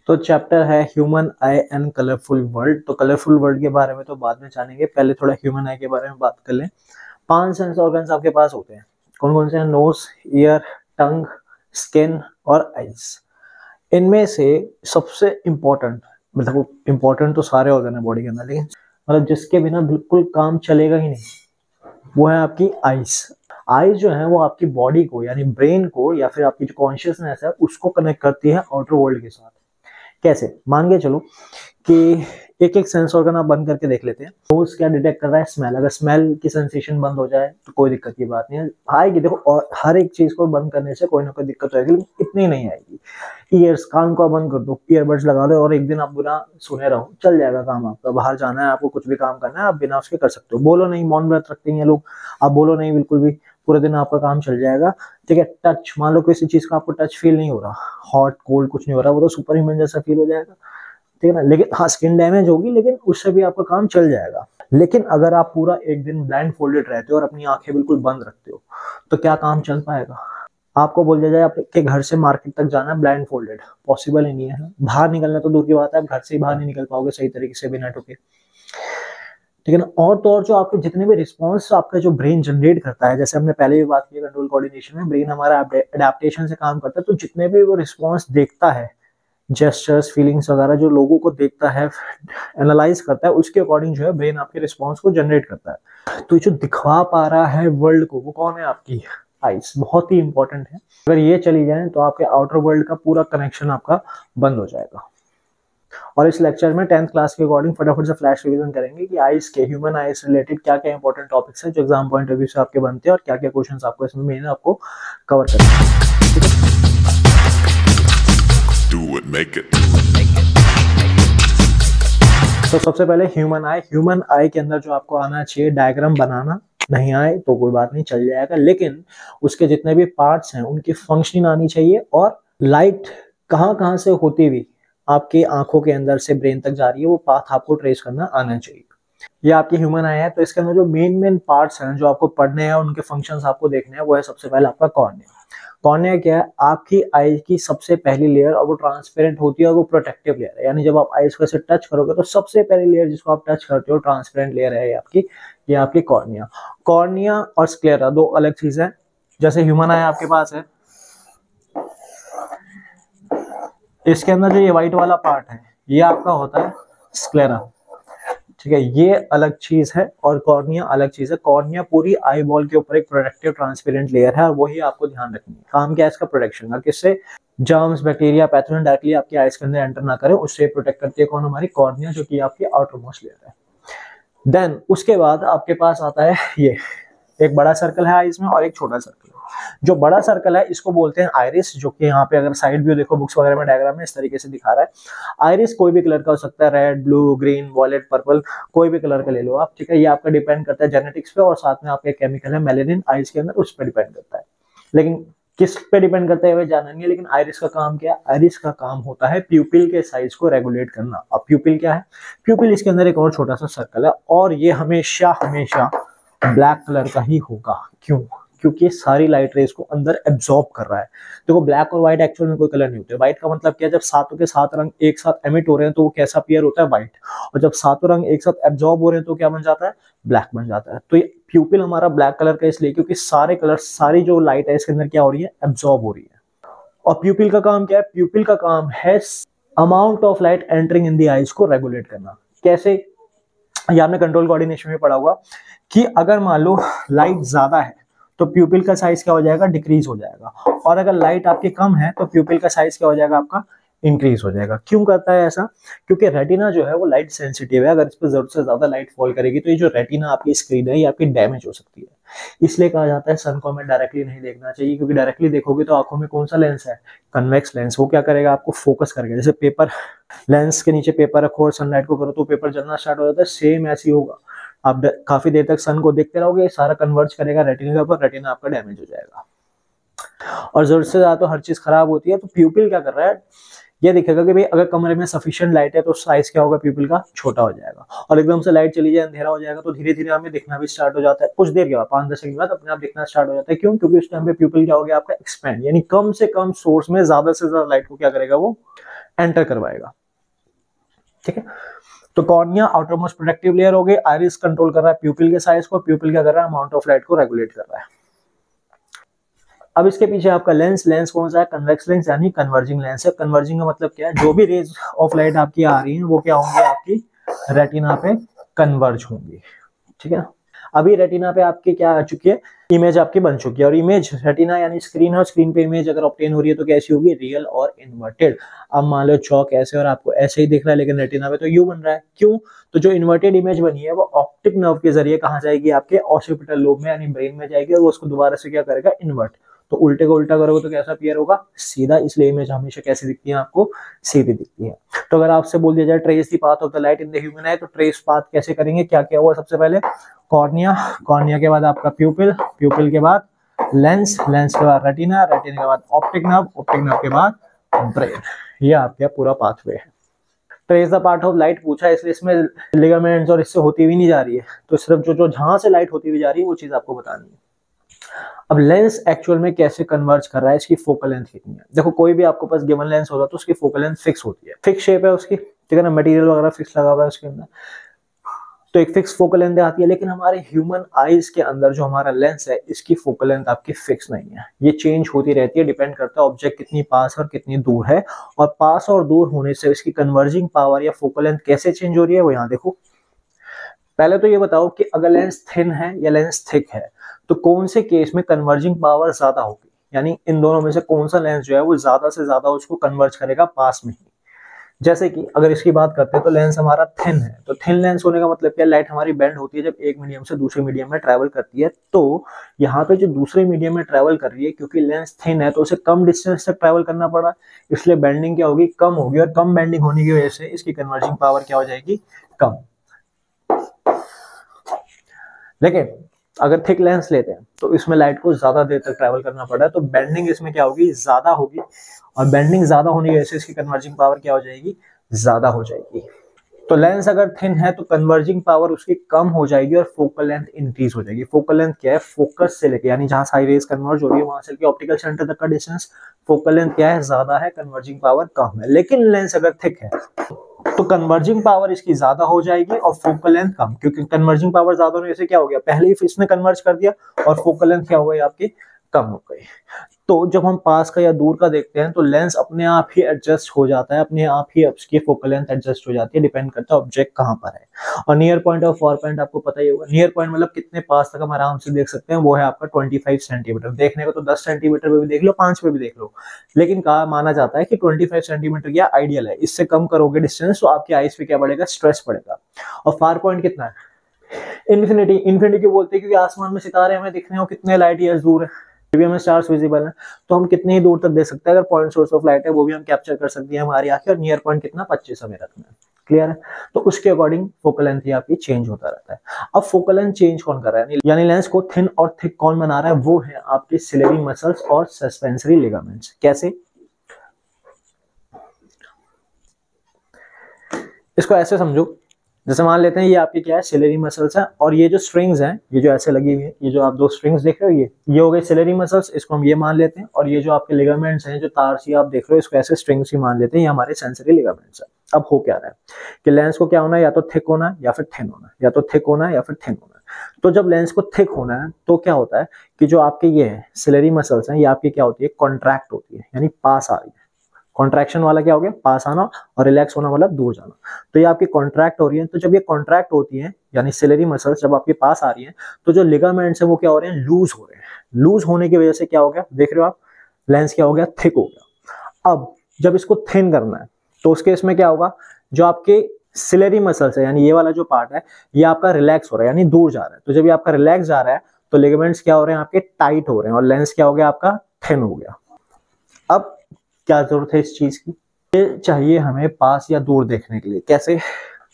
तो चैप्टर है human I and colourful world. तो कलरफुल वर्ल्ड के बारे में तो बाद में जानेंगे, पहले थोड़ा ह्यूमन आई के बारे में बात कर लें। 5 सेंस ऑर्गन्स आपके पास होते हैं। कौन कौन से हैं? नोज, ईयर, टंग, स्किन और आईज। इनमें से सबसे इम्पोर्टेंट, मतलब इम्पोर्टेंट तो सारे ऑर्गन है बॉडी के अंदर, लेकिन मतलब जिसके बिना बिल्कुल काम चलेगा ही नहीं, वो है आपकी आईज। आईज जो है वो आपकी बॉडी को, यानी ब्रेन को, या फिर आपकी जो कॉन्शियसनेस है उसको कनेक्ट करती है आउटर वर्ल्ड के साथ। कैसे? मान के चलो कि एक एक सेंस ऑर्गन आप बंद करके देख लेते हैं। नोज क्या डिटेक्ट कर रहा है? स्मेल। अगर स्मेल की सेंसेशन बंद हो जाए तो कोई दिक्कत की बात नहीं है, आएगी। देखो, और हर एक चीज को बंद करने से कोई ना कोई दिक्कत होगी, लेकिन इतनी नहीं आएगी। ईयर्स, कान को बंद कर दो, ईयरबड्स लगा लो और एक दिन आप बिना सुने रहो, चल जाएगा काम आपका। बाहर जाना है आपको, कुछ भी काम करना है, आप बिना उसके कर सकते हो। बोलो नहीं, मौन व्रत रखते हैं लोग, आप बोलो नहीं बिल्कुल भी, पूरे दिन आपका काम चल जाएगा। ठीक है। टच, मान लो किसी चीज का आपको टच फील नहीं हो रहा, हॉट कोल्ड कुछ नहीं हो रहा, वो तो सुपर ह्यूमन जैसा फील हो जाएगा। ठीक है ना। लेकिन हाँ, स्किन डैमेज होगी, लेकिन उससे भी आपका काम चल जाएगा। लेकिन अगर आप पूरा एक दिन ब्लाइंड फोल्डेड रहते हो और अपनी आंखें बिल्कुल बंद रखते हो, तो क्या काम चल पाएगा? आपको बोल दिया जाए आपके घर से मार्केट तक जाना है ब्लाइंड फोल्डेड, पॉसिबल ही नहीं है। बाहर निकलना तो दूर की बात है, आप घर से ही बाहर नहीं निकल पाओगे सही तरीके से बिना टोके। ठीक है ना। और तो और जो आपके जितने भी रिस्पॉन्स आपका जो ब्रेन जनरेट करता है, जैसे हमने पहले भी बात की कंट्रोल कोऑर्डिनेशन में, ब्रेन हमारा एडेप्टेशन से काम करता है। तो जितने भी वो रिस्पॉन्स देखता है, जेस्चर्स, फीलिंग्स वगैरह जो लोगों को देखता है, एनालाइज करता है, उसके अकॉर्डिंग जो है ब्रेन आपके रिस्पॉन्स को जनरेट करता है। तो जो दिखवा पा रहा है वर्ल्ड को, वो कौन है? आपकी आईज। बहुत ही इंपॉर्टेंट है। अगर ये चली जाए तो आपके आउटर वर्ल्ड का पूरा कनेक्शन आपका बंद हो जाएगा। और इस लेक्चर में 10th क्लास के अकॉर्डिंग फटाफट से फ्लैश रिवीजन करेंगे कि आईज के, ह्यूमन आईज रिलेटेड क्या क्या इंपॉर्टेंट टॉपिक्स है जो एग्जाम पॉइंट ऑफ व्यू से आपके बनते हैं, और क्या क्या क्वेश्चंस आपको इसमें मेन आपको कवर करना है। तो सबसे पहले ह्यूमन आई। ह्यूमन आई के अंदर जो आपको आना चाहिए, डायग्राम बनाना नहीं आए तो कोई बात नहीं, चल जाएगा, लेकिन उसके जितने भी पार्ट्स हैं उनकी फंक्शनिंग आनी चाहिए, और लाइट कहाँ से होती हुई आपकी आंखों के अंदर से ब्रेन तक जा रही है, वो पाथ आपको ट्रेस करना आना चाहिए। ये आपकी ह्यूमन आई है। तो इसके अंदर जो मेन पार्ट्स हैं जो आपको पढ़ने हैं, उनके फंक्शंस आपको देखने हैं, वो है सबसे पहले आपका कॉर्निया। कॉर्निया क्या है? आपकी आई की सबसे पहली लेयर, और वो ट्रांसपेरेंट होती है और वो प्रोटेक्टिव लेयर है। यानी जब आप आईज को ऐसे टच करोगे तो सबसे पहली लेयर जिसको आप टच करते हो, ट्रांसपेरेंट लेयर है ये आपकी कॉर्निया। कॉर्निया और स्क्लेरा दो अलग चीज है। जैसे ह्यूमन आई आपके पास है, इसके अंदर जो ये व्हाइट वाला पार्ट है, ये आपका होता है स्क्लेरा। ठीक है, ये अलग चीज है और कॉर्निया अलग चीज है। कॉर्निया पूरी आई बॉल के ऊपर एक प्रोटेक्टिव ट्रांसपेरेंट लेयर है, और वही आपको ध्यान रखनी है। काम क्या है इसका? प्रोटेक्शन का। किससे? जर्म्स, बैक्टीरिया, पैथोजन डायरेक्टली आपकी आईज के अंदर एंटर ना करे, उससे प्रोटेक्ट करती है कौन? हमारी कॉर्निया, जो कि आपकी आउटर मोस्ट लेयर है। देन उसके बाद आपके पास आता है ये एक बड़ा सर्कल है आईज में और एक छोटा सर्कल है। जो बड़ा सर्कल है इसको बोलते हैं आइरिस, जो कि यहाँ पे अगर साइड व्यू देखो बुक्स वगैरह में डायग्राम में इस तरीके से दिखा रहा है। आइरिस कोई भी कलर का हो सकता है, red, blue, green, violet, purple, कोई भी कलर का ले लो आप। ठीक है, ये आपका डिपेंड करता है जेनेटिक्स पे, और साथ में आपका केमिकल है मेलेनिन आइज के अंदर, उस पर डिपेंड करता है। लेकिन किस पे डिपेंड करता है जाना नहीं है। लेकिन आइरिस का काम क्या है? आइरिस का काम होता है प्यूपिल के साइज को रेगुलेट करना। अब प्यूपिल क्या है? प्यूपिल इसके अंदर एक और छोटा सा सर्कल है, और ये हमेशा ब्लैक कलर का ही होगा। क्यों? क्योंकि सारी लाइट रेस को अंदर एब्जॉर्ब कर रहा है। देखो, ब्लैक और व्हाइट एक्चुअल में कोई कलर नहीं होते। व्हाइट का मतलब क्या है? जब सातों के सात रंग एक साथ एमिट हो रहे हैं तो वो कैसा अपीयर होता है? व्हाइट। और जब सातों रंग एक साथ एब्जॉर्ब हो रहे हैं तो क्या बन जाता है? ब्लैक बन जाता है। तो ये प्यूपिल हमारा ब्लैक कलर का इसलिए क्योंकि सारे कलर, सारी जो लाइट है इसके अंदर क्या हो रही है? एब्जॉर्ब हो रही है। और प्यूपिल का काम क्या है? प्यूपिल का काम है amount of light entering in the eyes को रेगुलेट करना। कैसे? ये आपने कंट्रोल कोऑर्डिनेशन में पढ़ा होगा कि अगर मान लो लाइट ज्यादा है तो प्यूपिल का साइज क्या हो जाएगा? डिक्रीज हो जाएगा। और अगर लाइट आपकी कम है तो प्यूपिल का साइज क्या हो जाएगा? आपका इंक्रीज हो जाएगा। क्यों करता है ऐसा? क्योंकि रेटिना जो है वो लाइट सेंसिटिव है। अगर इस पर जरूरत से ज्यादा लाइट फॉल करेगी तो ये जो रेटिना आपकी स्क्रीन है ये आपकी डैमेज हो सकती है। इसलिए कहा जाता है सन को हमें डायरेक्टली नहीं देखना चाहिए, क्योंकि डायरेक्टली देखोगे तो आंखों में कौन सा लेंस है? Convex lens. वो क्या करेगा? आपको फोकस करेगा। जैसे पेपर, लेंस के नीचे पेपर रखो और सनलाइट को करो तो पेपर जलना स्टार्ट हो जाता है, सेम ऐसे ही होगा। आप काफी देर तक सन को देखते रहोगे, सारा कन्वर्ज करेगा रेटिना के ऊपर, रेटिना आपका डैमेज हो जाएगा। और जरूरत से ज्यादा तो हर चीज खराब होती है। तो प्यूपिल क्या कर रहा है? ये दिखेगा कि भाई अगर कमरे में सफिशिएंट लाइट है तो साइज क्या होगा? प्यूपिल का छोटा हो जाएगा। और एकदम से लाइट चली जाए, अंधेरा हो जाएगा, तो धीरे धीरे हमें दिखना भी स्टार्ट हो जाता है। कुछ देर के बाद, 5-10 सेकंड बाद अपने आप दिखना स्टार्ट हो जाता है। क्यों? क्योंकि उस टाइम पे प्यूपिल क्या हो गया? आपका एक्सपैंड, यानी कम से कम सोर्स में ज्यादा से ज्यादा लाइट को क्या करेगा? वो एंटर करवाएगा। ठीक है, तो cornea outer most protective layer हो गई, आइरिस कंट्रोल कर रहा है प्यूपिल के साइज को, प्यूपिल क्या कर रहा है, अमाउंट ऑफ लाइट को रेगुलेट कर रहा है। अब इसके पीछे आपका लेंस, लेंस कौन सा है, कन्वेक्स लेंस यानी कन्वर्जिंग लेंस है। कन्वर्जिंग का मतलब क्या है, जो भी रेज ऑफ लाइट आपकी आ रही है वो क्या होंगी, आपकी रेटिना पे कन्वर्ज होंगी। ठीक है, अभी रेटिना पे आपकी क्या आ चुकी है, इमेज आपकी बन चुकी है, और इमेज रेटिना यानी स्क्रीन है, और स्क्रीन पे इमेज अगर ऑब्टेन हो रही है तो कैसी होगी, रियल और इन्वर्टेड। अब मान लो चौक ऐसे और आपको ऐसे ही दिख रहा है, लेकिन रेटिना पे तो यू बन रहा है, क्यों, तो जो इन्वर्टेड इमेज बनी है वो ऑप्टिक नर्व के जरिए कहाँ जाएगी, आपके ऑसिपिटल लोब में यानी ब्रेन में जाएगी, और वो उसको दोबारा से क्या करेगा, इन्वर्ट। तो उल्टे को उल्टा करोगे तो कैसा अपीयर होगा, सीधा, इसलिए इमेज हमेशा कैसी दिखती है, आपको सीधी दिखती है। तो अगर आपसे बोल दिया जाए trace the path of the light in the human आई, तो ट्रेस पाथ कैसे करेंगे, क्या क्या हुआ, सबसे पहले कॉर्निया, कॉर्निया के बाद आपका प्यूपिल, प्यूपिल के बाद लेंस, लेंस के बाद रेटिना, रेटिना के बाद ऑप्टिक नर्व, ऑप्टिक नर्व के बाद ब्रेन। ये आपका पूरा पाथवे है। Trace the part of light पूछा, इसलिए इसमें लिगामेंट्स और इससे होती हुई नहीं जा रही है, तो सिर्फ जो जहां से लाइट होती हुई जा रही है वो चीज आपको बतानी है। अब लेंस एक्चुअल में कैसे कन्वर्ज कर रहा है, इसकी फोकल लेंथ कितनी है। देखो कोई भी आपको पास गिवन लेंस होगा तो उसकी फोकल लेंथ फिक्स होती है, फिक्स शेप है उसकी, ठीक है ना, मटेरियल वगैरह फिक्स लगा हुआ है उसके अंदर, तो एक फिक्स फोकल लेंथ आती है। लेकिन हमारे ह्यूमन आईज के अंदर जो हमारा लेंस है, इसकी फोकल लेंथ आपकी फिक्स नहीं है, ये चेंज होती रहती है, डिपेंड करता है ऑब्जेक्ट कितनी पास और कितनी दूर है, और पास और दूर होने से इसकी कन्वर्जिंग पावर या फोकल लेंथ कैसे चेंज हो रही है वो यहाँ देखो। पहले तो ये बताओ कि अगर लेंस थिन है या लेंस थिक है, तो कौन से केस में कन्वर्जिंग पावर ज्यादा होगी, यानी इन दोनों में से कौन सा लेंस जो है वो ज्यादा से ज्यादा उसको कन्वर्ज करेगा पास में ही। जैसे कि अगर इसकी बात करते हैं तो लेंस हमारा थिन है, तो थिन लेंस होने का मतलब क्या, लाइट हमारी बेंड होती है जब एक मीडियम से दूसरे मीडियम में ट्रैवल करती है, तो यहाँ पे जो दूसरे मीडियम में ट्रैवल कर रही है, क्योंकि लेंस थिन है तो उसे कम डिस्टेंस तक ट्रैवल करना पड़ा, इसलिए बेंडिंग क्या होगी, कम होगी, और कम बेंडिंग होने की वजह से इसकी कन्वर्जिंग पावर क्या हो जाएगी, कम। लेकिन अगर थिक लेंस लेते हैं तो इसमें लाइट को ज्यादा देर तक ट्रैवल करना पड़ा है, तो बेंडिंग इसमें क्या होगी, ज्यादा होगी, और बेंडिंग ज्यादा होने की वजह से इसकी कन्वर्जिंग पावर क्या हो जाएगी, ज्यादा हो जाएगी। तो लेंस अगर थिन है तो कन्वर्जिंग पावर उसकी कम हो जाएगी और फोकल लेंथ इंक्रीज हो जाएगी। फोकल लेंथ क्या है, फोकस से लेके यानी जहां सारी रेज कन्वर्ज हो रही है वहां से लेके ऑप्टिकल सेंटर तक का डिस्टेंस, फोकल लेंथ क्या है, ज्यादा है, कन्वर्जिंग पावर कम है। लेकिन लेंस अगर थिक है तो कन्वर्जिंग पावर इसकी ज्यादा हो जाएगी और फोकल लेंथ कम, क्योंकि कन्वर्जिंग पावर ज्यादा होने से क्या हो गया, पहले ही इसने कन्वर्ज कर दिया, और फोकल लेंथ क्या हो गई आपकी, कम हो गई। तो जब हम पास का या दूर का देखते हैं तो लेंस अपने आप ही एडजस्ट हो जाता है, अपने आप ही उसकी फोकल लेंथ एडजस्ट हो जाती है, डिपेंड करता है ऑब्जेक्ट कहां पर है। और नियर पॉइंट और फार पॉइंट आपको पता ही होगा, नियर पॉइंट मतलब कितने पास तक हम आराम से देख सकते हैं, वो है आपका 25 सेंटीमीटर। देखने को तो 10 सेंटीमीटर पे भी देख लो, 5 पे भी देख लो, लेकिन कहा माना जाता है कि 25 सेंटीमीटर क्या आइडियल है, इससे कम करोगे डिस्टेंस तो आपकी आईज पे क्या बढ़ेगा, स्ट्रेस पड़ेगा। और फार पॉइंट कितना है, इन्फिनिटी, इन्फिनिटी क्यों बोलते हैं, क्योंकि आसमान में सितारे हमें दिख रहे हो कितने लाइट ईयर्स दूर है, हमें स्टार्स विजिबल है, तो हम कितने ही दूर तक देख सकते हैं। अगर पॉइंट सोर्स ऑफ लाइट है वो भी हम कैप्चर कर सकते हैं हमारी आंखें, और नियर पॉइंट कितना 25 हमें रखना है, क्लियर है। तो उसके अकॉर्डिंग फोकल लेंथ आपकी चेंज होता रहता है। अब फोकल लेंथ चेंज कौन कर रहा है, यानी लेंस को थिन और थिक कौन बना रहा है, वो है आपके सिलेरी मसल्स और सस्पेंसरी लिगामेंट्स। कैसे, इसको ऐसे समझो, जैसे मान लेते हैं ये आपकी क्या है, सिलेरी मसल्स है, और ये जो स्ट्रिंग्स हैं, ये जो ऐसे लगी हुई है, ये जो आप दो स्ट्रिंग्स देख रहे हो, ये हो गए सिलेरी मसल्स, इसको हम ये मान लेते हैं, और ये जो आपके लिगामेंट्स हैं, जो तार सी आप देख रहे हो, इसको ऐसे स्ट्रिंग्स ही मान लेते हैं, ये हमारे सेंसरी लिगामेंट्स है। अब हो क्या रहा है कि लेंस को क्या होना है, या तो थिक होना है या फिर थिन होना है, या तो थिक होना है या फिर थिन होना है। तो जब लेंस को थिक होना है तो क्या होता है कि जो आपके ये है सिलेरी मसल्स हैं, ये आपकी क्या होती है, कॉन्ट्रैक्ट होती है, यानी पास आ रही है। कॉन्ट्रैक्शन वाला क्या हो गया, पास आना, और रिलैक्स होना मतलब दूर जाना। तो ये आपकी कॉन्ट्रैक्ट हो रही है, तो जब ये कॉन्ट्रैक्ट होती है यानी सिलेरी मसल्स जब आपके पास आ रही है, तो जो लिगामेंट्स है वो क्या हो रहे हैं, लूज हो रहे हैं। लूज होने की वजह से क्या हो गया, देख रहे हो आप, लेंस क्या हो गया, थिक हो गया। अब जब इसको थिन करना है तो उस केस में क्या होगा, जो आपके सिलेरी मसल्स है यानी ये वाला जो पार्ट है, ये आपका रिलैक्स हो रहा है, यानी दूर जा रहा है। तो जब ये आपका रिलैक्स जा रहा है तो लिगामेंट्स क्या हो रहे हैं, आपके टाइट हो रहे हैं, और लेंस क्या हो गया, आपका थिन हो गया। अब क्या जरूरत है इस चीज की, ये चाहिए हमें पास या दूर देखने के लिए। कैसे,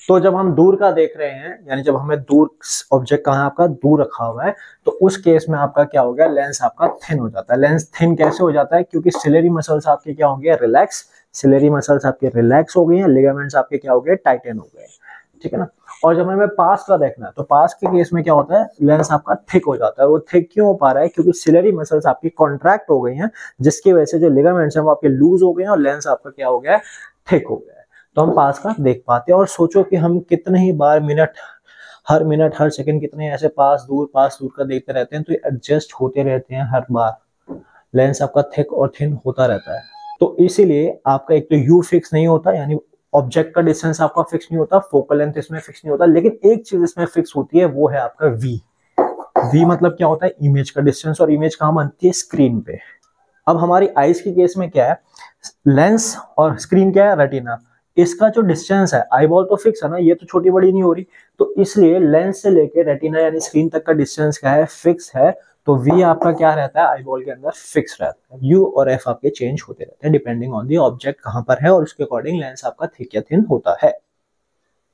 तो जब हम दूर का देख रहे हैं, यानी जब हमें दूर ऑब्जेक्ट कहाँ आपका दूर रखा हुआ है, तो उस केस में आपका क्या हो गया, लेंस आपका थिन हो जाता है। लेंस थिन कैसे हो जाता है, क्योंकि सिलेरी मसल्स आपके क्या हो गए, रिलैक्स, सिलेरी मसल्स आपके रिलैक्स हो गई हैं, लिगामेंट्स आपके क्या हो गए, टाइटन हो गए, ठीक है ना। और जब हमें पास का देखना है तो पास के केस में क्या होता है, लेंस आपका थिक हो जाता है। वो थिक क्यों हो पा रहा है, क्योंकि सिलेरी मसल्स आपकी कॉन्ट्रैक्ट हो गई हैं, जिसकी वजह से जो लिगामेंट्स हैं वो आपके लूज हो गए हैं, और लेंस आपका क्या हो गया है, थिक हो गया है तो हम पास का देख पाते हैं। और सोचो कि हम कितने ही बार मिनट हर सेकंड कितने ऐसे पास दूर का देखते रहते हैं, तो ये एडजस्ट होते रहते हैं हर बार, लेंस आपका थिक और थिन होता रहता है। तो इसीलिए आपका एक तो यू फिक्स नहीं होता, यानी ऑब्जेक्ट का डिस्टेंस आपका फिक्स नहीं होता, फोकल लेंथ इसमें फिक्स नहीं होता, लेकिन एक चीज इसमें फिक्स होती है, वो है आपका वी मतलब क्या होता है, इमेज का डिस्टेंस, और इमेज कहाँ बनती है, स्क्रीन पे। अब हमारी आईज की केस में क्या है, लेंस और स्क्रीन क्या है, रेटिना, इसका जो डिस्टेंस है, आई बॉल तो फिक्स है ना, ये तो छोटी बड़ी नहीं हो रही, तो इसलिए लेंस से लेके रेटिना यानी स्क्रीन तक का डिस्टेंस क्या है, फिक्स है। तो वी आपका क्या रहता है, आई बॉल के अंदर फिक्स रहता है। यू और एफ आपके चेंज होते रहते हैं डिपेंडिंग ऑन दी ऑब्जेक्ट कहां पर है, और उसके अकॉर्डिंग लेंस आपका थिक या थिन होता है।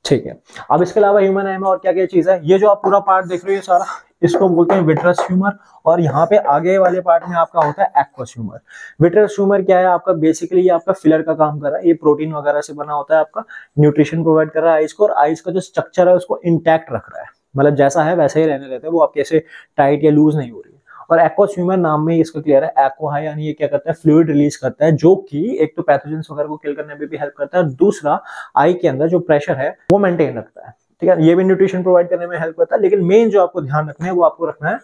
ठीक है, अब इसके अलावा ह्यूमन आई में और क्या क्या चीज है, ये जो आप पूरा पार्ट देख रहे हो सारा, इसको बोलते हैं विट्रस ह्यूमर, और यहाँ पे आगे वाले पार्ट में आपका होता है एक्वस ह्यूमर। विट्रस ह्यूमर क्या है आपका, बेसिकली ये आपका फिलर का काम कर रहा है, ये प्रोटीन वगैरह से बना होता है, आपका न्यूट्रिशन प्रोवाइड कर रहा है आइस को, और आइस का जो स्ट्रक्चर है उसको इंटैक्ट रख रहा है, मतलब जैसा है वैसे ही रहने रहते हैं, वो आपके ऐसे टाइट या लूज नहीं हो रही है। और एक्वस ह्यूमर नाम में इसका क्लियर है, एक्वा है यानी ये क्या करता है, फ्लूइड रिलीज करता है, जो कि एक तो पैथोजेंस वगैरह को किल करने में भी हेल्प करता है, और दूसरा आई के अंदर जो प्रेशर है वो मेंटेन रखता है। ठीक है, ये भी न्यूट्रिशन प्रोवाइड करने में हेल्प करता है, लेकिन मेन जो आपको ध्यान रखना है वो आपको रखना है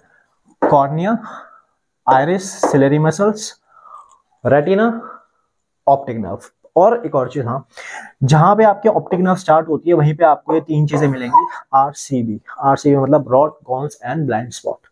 cornea, iris, ciliary muscles, retina, optic nerve. और एक और चीज, हाँ, जहां पे आपके ऑप्टिक नर्व स्टार्ट होती है वहीं पे आपको ये तीन चीजें मिलेंगी, आरसीबी। आरसीबी मतलब rod, cons and blind spot.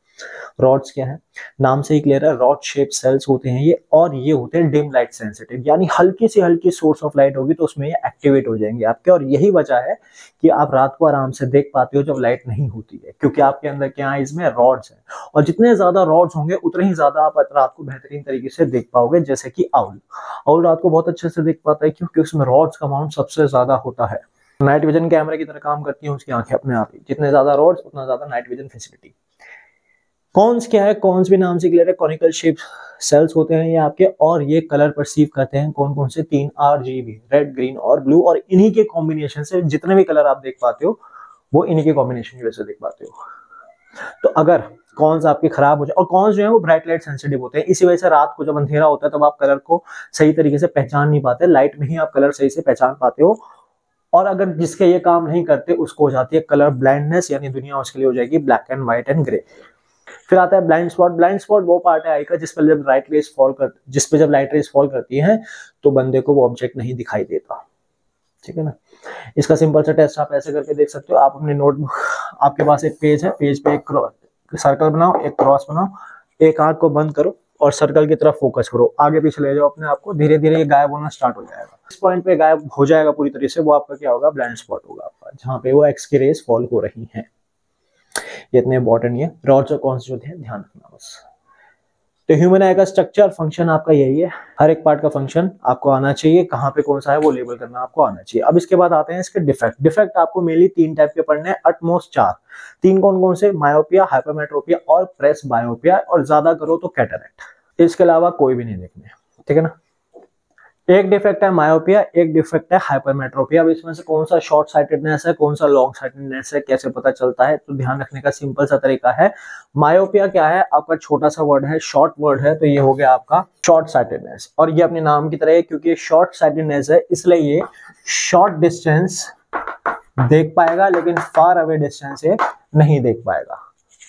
Rods क्या है, नाम से ही क्लियर है, रॉड शेप सेल्स होते हैं ये, और ये होते हैं डिम लाइट सेंसिटिव, यानी हल्की से हल्की सोर्स ऑफ लाइट होगी तो उसमें ये एक्टिवेट हो जाएंगे आपके, और यही वजह है कि आप रात को आराम से देख पाते हो जब लाइट नहीं होती है, क्योंकि आपके अंदर क्या है, इसमें रॉड्स हैं, और जितने ज्यादा रॉड्स होंगे उतने ही ज्यादा आप रात को बेहतरीन तरीके से देख पाओगे। जैसे कि आउल रात को बहुत अच्छे से देख पाता है, क्योंकि उसमें रॉड्स का अमाउंट सबसे ज्यादा होता है, नाइट विजन कैमरे की तरह काम करती है उसकी आंखें अपने आप ही, जितने ज्यादा रॉड्स उतना ज्यादा नाइट विजन फैसिलिटी। कॉन्स क्या है, कॉन्स भी नाम से क्लियर है, कॉनिकल शेप सेल्स होते हैं ये आपके, और ये कलर परसीव करते हैं कौन कौन से, 3 RGB, रेड, ग्रीन और ब्लू, और इन्हीं के कॉम्बिनेशन से जितने भी कलर आप देख पाते हो वो इन्हीं के कॉम्बिनेशन की वजह से देख पाते हो। तो अगर कॉन्स आपके खराब हो जाए, और कॉन्स जो है वो ब्राइट लाइट सेंसिटिव होते हैं, इसी वजह से रात को जब अंधेरा होता है तब आप कलर को सही तरीके से पहचान नहीं पाते, लाइट में ही आप कलर सही से पहचान पाते हो, और अगर जिसके ये काम नहीं करते उसको हो जाती है कलर ब्लाइंडनेस, यानी दुनिया उसके लिए हो जाएगी black and white and grey. फिर आता है ब्लाइंड स्पॉट। ब्लाइंड स्पॉट वो पार्ट है आई का जिस पर जब लाइट रेज फॉल करती हैं तो बंदे को वो ऑब्जेक्ट नहीं दिखाई देता। ठीक है ना, इसका सिंपल सा टेस्ट आप ऐसे करके देख सकते हो। आप अपने नोटबुक, आपके पास एक पेज है, पेज पे एक सर्कल बनाओ, एक क्रॉस बनाओ, एक आंख को बंद करो और सर्कल की तरफ फोकस करो, आगे पीछे ले जाओ अपने आप को, धीरे धीरे ये गायब होना स्टार्ट हो जाएगा। इस पॉइंट पे गायब हो जाएगा पूरी तरह से, वो आपका क्या होगा, ब्लाइंड स्पॉट होगा आपका, जहाँ पे वो एक्स की रेज फॉल हो रही है। ये इतने इंपॉर्टेंट नहीं है, रॉड्स और कॉन्स जो थे ध्यान रखना बस। तो ह्यूमन आई का स्ट्रक्चर फंक्शन आपका यही है, हर एक पार्ट का फंक्शन आपको आना चाहिए, कहाँ पे कौन सा है वो लेबल करना आपको आना चाहिए। अब इसके बाद आते हैं इसके डिफेक्ट। डिफेक्ट आपको मेनली 3 टाइप के पढ़ने हैं, एटमोस्ट 4। 3 कौन कौन से, मायोपिया, हाइपरमेट्रोपिया और प्रेस बायोपिया, और ज्यादा करो तो कैटरेक्ट। इसके अलावा कोई भी नहीं देखने, ठीक है ना। एक डिफेक्ट है मायोपिया, एक डिफेक्ट है हाइपरमेट्रोपिया। अब इसमें से कौन सा शॉर्ट साइटेडनेस है, कौन सा लॉन्ग साइटेडनेस है, कैसे पता चलता है, तो ध्यान रखने का सिंपल सा तरीका है। मायोपिया क्या है, आपका छोटा सा वर्ड है, शॉर्ट वर्ड है, तो ये हो गया आपका शॉर्ट साइटेडनेस, और ये अपने नाम की तरह है, क्योंकि शॉर्ट साइटेडनेस है इसलिए ये शॉर्ट डिस्टेंस देख पाएगा लेकिन फार अवे डिस्टेंस से नहीं देख पाएगा।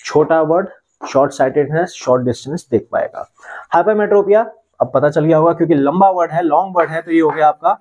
छोटा word, short sightedness, short distance देख पाएगा। हाइपरमेट्रोपिया अब पता चल गया होगा, क्योंकि लंबा वर्ड है, लॉन्ग वर्ड है, तो ये हो गया आपका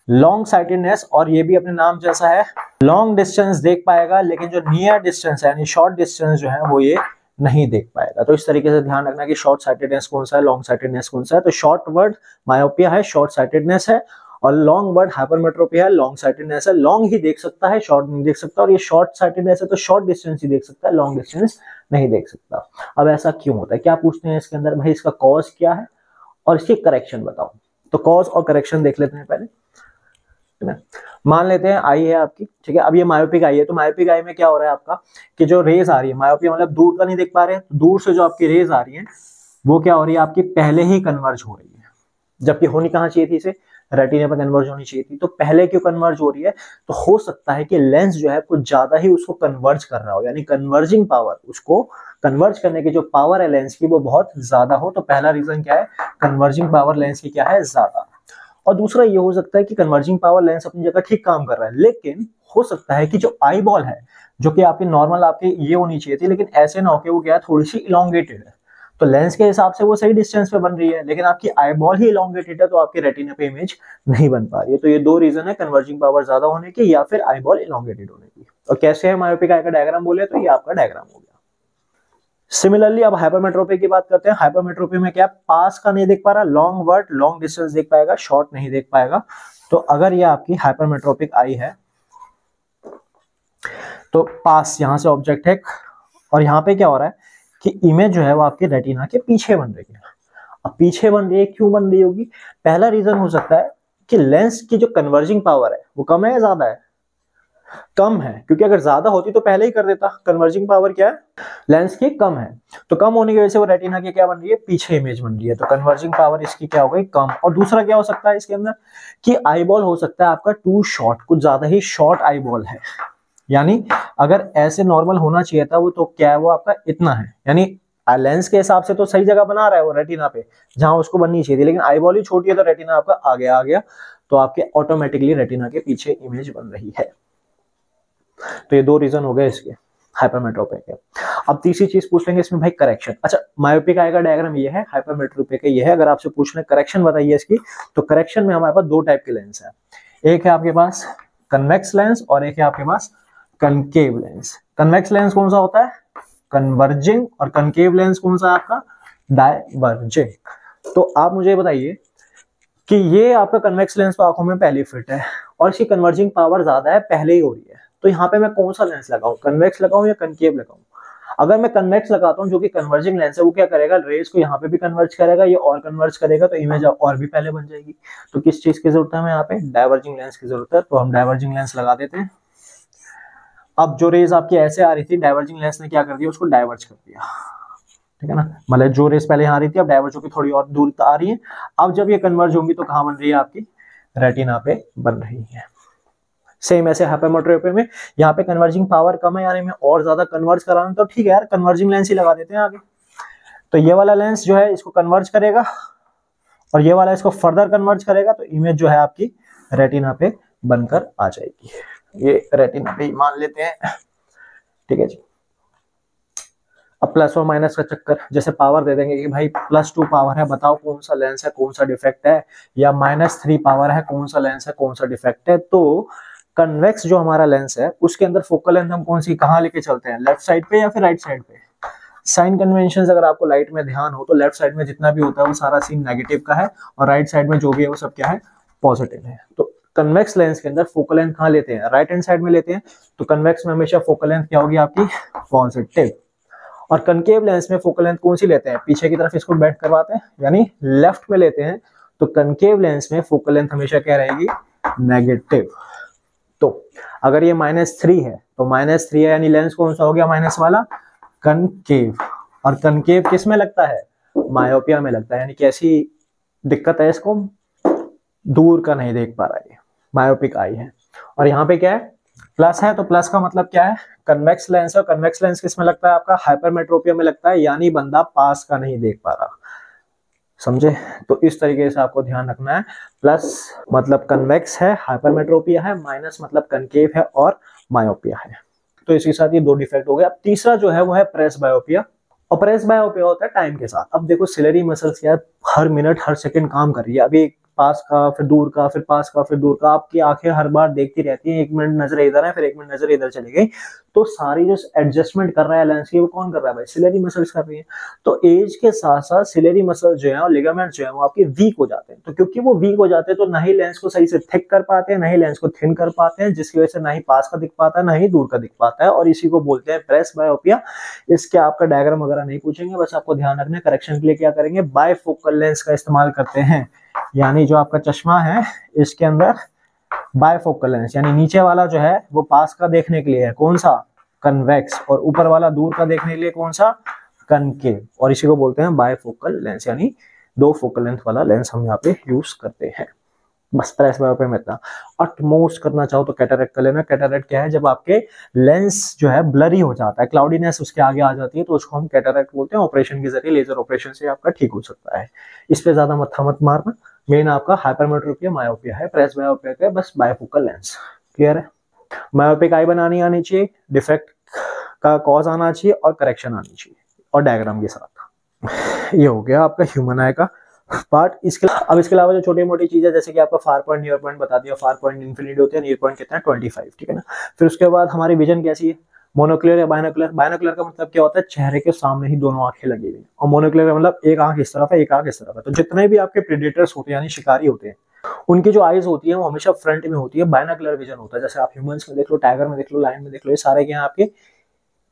लॉन्ग साइटेडनेस, और ये भी अपने नाम जैसा है, लॉन्ग डिस्टेंस देख पाएगा लेकिन जो नियर डिस्टेंस है यानी शॉर्ट डिस्टेंस जो है वो ये नहीं देख पाएगा। तो इस तरीके से ध्यान रखना कि शॉर्ट साइटेडनेस कौन सा है, लॉन्ग साइटेडनेस कौन सा है। तो शॉर्ट वर्ड मायोपिया है, शॉर्ट साइटेडनेस है, और लॉन्ग वर्ड हाइपरमेट्रोपिया है, लॉन्ग साइटेडनेस है। लॉन्ग ही देख सकता है, शॉर्ट नहीं देख सकता, और ये शॉर्ट साइटेडनेस है तो शॉर्ट डिस्टेंस ही देख सकता है, लॉन्ग डिस्टेंस नहीं देख सकता। अब ऐसा क्यों होता है, क्या पूछते हैं इसके अंदर, भाई इसका कॉज क्या है और इसकी करेक्शन बताओ। तो कॉज और करेक्शन देख लेते हैं पहले, ठीक है। मान लेते हैं आई है आपकी, ठीक है। अब ये मायोपिक आई है, तो मायोपिक आई में क्या हो रहा है आपका कि जो रेज आ रही है, मायोपिया मतलब दूर का नहीं देख पा रहे हैं, तो दूर से जो आपकी रेज आ रही है वो क्या हो रही है आपकी, पहले ही कन्वर्ज हो रही है, जबकि होनी कहाँ चाहिए थी, इसे रेटिना पर कन्वर्ज होनी चाहिए थी। तो पहले क्यों कन्वर्ज हो रही है, तो हो सकता है कि लेंस जो है कुछ ज्यादा ही उसको कन्वर्ज कर रहा हो, यानी कन्वर्जिंग पावर, उसको कन्वर्ज करने की जो पावर है लेंस की वो बहुत ज्यादा हो। तो पहला रीजन क्या है, कन्वर्जिंग पावर लेंस की क्या है, ज्यादा। और दूसरा ये हो सकता है कि कन्वर्जिंग पावर लेंस अपनी जगह ठीक काम कर रहा है, लेकिन हो सकता है कि जो आई बॉल है जो कि आपकी नॉर्मल आपकी ये होनी चाहिए थी, लेकिन ऐसे ना होके वो क्या है थोड़ी सी इलोंगेटेड है, तो लेंस के हिसाब से वो सही डिस्टेंस पे बन रही है, लेकिन आपकी आई बॉल ही इलोंगेटेड है तो आपके रेटिना पे इमेज नहीं बन पा रही है। तो ये दो रीजन है, कन्वर्जिंग पावर ज्यादा होने की या फिर आई बॉल इलोंगेटेड होने की। और कैसे है मायोपिक आई का डायग्राम बोले तो ये आपका डायग्राम हो गया। सिमिलरली अब हाइपरमेट्रोपी की बात करते हैं। हाइपरमेट्रोपी में क्या पास का नहीं देख पा रहा, लॉन्ग वर्ड लॉन्ग डिस्टेंस देख पाएगा, शॉर्ट नहीं देख पाएगा। तो अगर ये आपकी हाइपरमेट्रोपिक आई है तो पास यहां से ऑब्जेक्ट है और यहाँ पे क्या हो रहा है कि इमेज जो है वो आपके रेटिना के पीछे बन रही है। अब पीछे बन रही है, क्यों बन रही होगी? पहला रीजन हो सकता है कि लेंस की जो कन्वर्जिंग पावर है वो कम है या ज्यादा है? कम है, क्योंकि अगर ज्यादा होती तो पहले ही कर देता। कन्वर्जिंग पावर क्या है? लेंस की कम है, तो कम होने की वजह से वो रेटिना की क्या बन रही है? पीछे इमेज बन रही है, तो कन्वर्जिंग पावर इसकी क्या हो गई? कम। और दूसरा क्या हो सकता है इसके अंदर कि आई बॉल हो सकता है आपका टू शॉर्ट, कुछ ज्यादा ही शॉर्ट आई बॉल है, यानी अगर ऐसे नॉर्मल होना चाहिए था वो तो क्या है वो आपका इतना है, यानी लेंस के हिसाब से तो सही जगह बना रहा है वो रेटिना पे जहां उसको बननी चाहिए थी, लेकिन आई बॉल ही छोटी है तो रेटिना आपका आगे आ गया, तो आपके ऑटोमेटिकली रेटिना के पीछे इमेज बन रही है। तो ये दो रीजन हो गए इसके हाइपरमेट्रोपी के। अब तीसरी चीज पूछ लेंगे इसमें भाई करेक्शन। अच्छा, मायोपिक आई का डायग्राम ये है, हाइपरमेट्रोपी का ये है। अगर आपसे पूछ रहे करेक्शन बताइए इसकी, तो करेक्शन में हमारे पास दो टाइप के लेंस है, एक है आपके पास कन्वेक्स लेंस और एक है आपके पास कनकेव लेंस। कन्वेक्स लेंस कौन सा होता है? कन्वर्जिंग। और कनकेव लेंस कौन सा है आपका? डाइवर्जिंग। तो आप मुझे बताइए कि ये आपका कन्वेक्स लेंस तो आंखों में पहले फिट है और इसकी कन्वर्जिंग पावर ज्यादा है, पहले ही हो रही है, तो यहाँ पे मैं कौन सा लेंस लगाऊं? कन्वेक्स लगाऊं या कनकेव लगाऊं? अगर मैं कन्वेक्स लगाता हूं जो कि कन्वर्जिंग लेंस है, वो क्या करेगा? रेज को यहाँ पे भी कन्वर्ज करेगा, ये और कन्वर्ज करेगा, तो इमेज और भी पहले बन जाएगी। तो किस चीज की जरूरत है हमें यहाँ पे? डाइवर्जिंग लेंस की जरूरत है, तो हम डाइवर्जिंग लेंस लगा देते हैं। अब जो रेज आपकी ऐसे आ रही थी, डाइवर्जिंग लेंस ने क्या कर दिया? उसको डाइवर्ज कर दिया, ठीक है ना। मतलब जो रेज पहले यहाँ आ रही थी अब डाइवर्ज होकर थोड़ी और दूर आ रही है। अब जब ये कन्वर्ज होंगी तो कहाँ बन रही है? आपकी रेटिना पे बन रही है। सेम ऐसे हाइपरमेट्रोपी में यहाँ पे कन्वर्जिंग पावर कम है, यानी मैं और ज्यादा कन्वर्ज कराना, तो ठीक है यार कन्वर्जिंग लेंस ही लगा देते हैं आगे। तो ये वाला लेंस जो है इसको कन्वर्ज करेगा और ये वाला इसको फर्दर कन्वर्ज करेगा, तो इमेज जो है आपकी रेटिना पे बनकर आ जाएगी। ये रेटिना पे मान लेते हैं, ठीक है जी। अब प्लस और माइनस का चक्कर, जैसे पावर दे देंगे कि भाई +2 पावर है, बताओ कौन सा लेंस है कौन सा डिफेक्ट है, या -3 पावर है कौन सा लेंस है कौन सा डिफेक्ट है। तो कन्वेक्स जो हमारा लेंस है उसके अंदर फोकल लेंथ हम कौन सी कहाँ लेके चलते हैं? लेफ्ट साइड पे या फिर राइट साइड पे? साइन कन्वेंशन अगर आपको लाइट में ध्यान हो तो लेफ्ट साइड में जितना भी होता है वो सारा सीन नेगेटिव का है और राइट साइड में जो भी है वो सब क्या है? पॉजिटिव है। तो कन्वेक्स लेंस के अंदर फोकल लेंथ कहाँ लेते हैं? राइट हैंड साइड में लेते हैं, तो कन्वेक्स में हमेशा फोकल लेंथ क्या होगी आपकी? पॉजिटिव। और कनकेव लेंस में फोकल लेंथ कौन सी लेते हैं? पीछे की तरफ इसको बेंड करवाते हैं, यानी लेफ्ट में लेते हैं, तो कनकेव लेंस में फोकल लेंथ हमेशा क्या रहेगी? नेगेटिव। तो अगर ये -3 है तो -3 है, यानी लेंस कौन सा हो गया माइनस वाला? कनकेव। और कनकेव किस में लगता है? मायोपिया में लगता है, यानी कैसी दिक्कत है इसको? दूर का नहीं देख पा रहा है, मायोपिक आई है। और यहाँ पे क्या है? प्लस है, तो प्लस का मतलब क्या है? कन्वेक्स लेंस है। कन्वेक्स लेंस किस में लगता है? आपका हाइपरमेट्रोपिया में लगता है, यानी बंदा पास का नहीं देख पा रहा, समझे? तो इस तरीके से आपको ध्यान रखना है। प्लस मतलब कन्वेक्स है, हाइपरमेट्रोपिया है, माइनस मतलब कनकेव है और मायोपिया है। तो इसके साथ ये दो डिफेक्ट हो गए। अब तीसरा जो है वो है प्रेस बायोपिया। और प्रेस बायोपिया होता है टाइम के साथ। अब देखो सिलेरी मसल्स क्या हर मिनट हर सेकंड काम कर रही है, अभी पास का फिर दूर का फिर पास का फिर दूर का, आपकी आंखें हर बार देखती रहती हैं, 1 मिनट नजर इधर है फिर 1 मिनट नजर इधर चली गई, तो सारी जो एडजस्टमेंट कर रहा है लेंस की वो कौन कर रहा है भाई? सिलेरी मसल्स कर रही है। तो एज के साथ साथ सिलेरी मसल्स जो है और लिगामेंट जो है वो आपके वीक हो जाते हैं। तो क्योंकि वो वीक हो जाते हैं तो ना ही लेंस को सही से थिक कर पाते हैं, ना ही लेंस को थिन कर पाते हैं, जिसकी वजह से ना ही पास का दिख पाता है ना ही दूर का दिख पाता है, और इसी को बोलते हैं प्रेस बायोपिया। इसके आपका डायग्राम वगैरह नहीं पूछेंगे, बस आपको ध्यान रखना है करेक्शन के लिए क्या करेंगे? बायफोकल लेंस का इस्तेमाल करते हैं, यानी जो आपका चश्मा है इसके अंदर बायफोकल लेंस, यानी नीचे वाला जो है वो पास का देखने के लिए है कौन सा? कन्वेक्स, और ऊपर वाला दूर का देखने के लिए कौन सा? कनकेव। और इसी को बोलते हैं बायफोकल लेंस, यानी 2 फोकल लेंथ वाला लेंस हम यहाँ पे यूज करते हैं। बस प्रेस बायोपिया में इतना। अटमोस्ट करना चाहो तो कैटरेक्ट कर लेना। कैटरेक्ट क्या है? जब आपके लेंस जो है ब्लरी हो जाता है, क्लाउडीनेस उसके आगे आ जाती है, तो उसको हम कैटरेक्ट बोलते हैं। ऑपरेशन के जरिए लेजर ऑपरेशन से आपका ठीक हो सकता है। इस पे ज्यादा मत्था मत मारना, मेन आपका हाइपरमेट्रोपिया मायोपिया है, प्रेस मायोपिया का बस बायफोकल लेंस। क्लियर है? मायोपिक आई बनानी आनी चाहिए, डिफेक्ट का कॉज आना चाहिए और करेक्शन आनी चाहिए और डायग्राम के साथ। ये हो गया आपका ह्यूमन आई का पार्ट। अब इसके अलावा जो छोटी मोटी चीजें जैसे कि आपका फार पॉइंट नियर पॉइंट बता दिया, फार पॉइंट इन्फिनिटी होती है, नियर पॉइंट कितना है 25, ठीक है ना। फिर उसके बाद हमारी विजन कैसी है, मोनोक्लियर या बायनोक्लियर। बायनोक्लियर का मतलब क्या होता है, चेहरे के सामने ही दोनों आंखें लगी हुई, और मोनोक्लियर का मतलब एक आंख इस तरफ है एक आंख इस तरफ है। तो जितने भी आपके प्रेडेटर्स होते हैं यानी शिकारी होते हैं, उनकी जो आईज होती है वो हमेशा फ्रंट में होती है, बायनोक्लियर विजन होता है। जैसे आप ह्यूमंस में देख लो, टाइगर में देख लो, लायन में देख लो, ये सारे क्या हैं आपके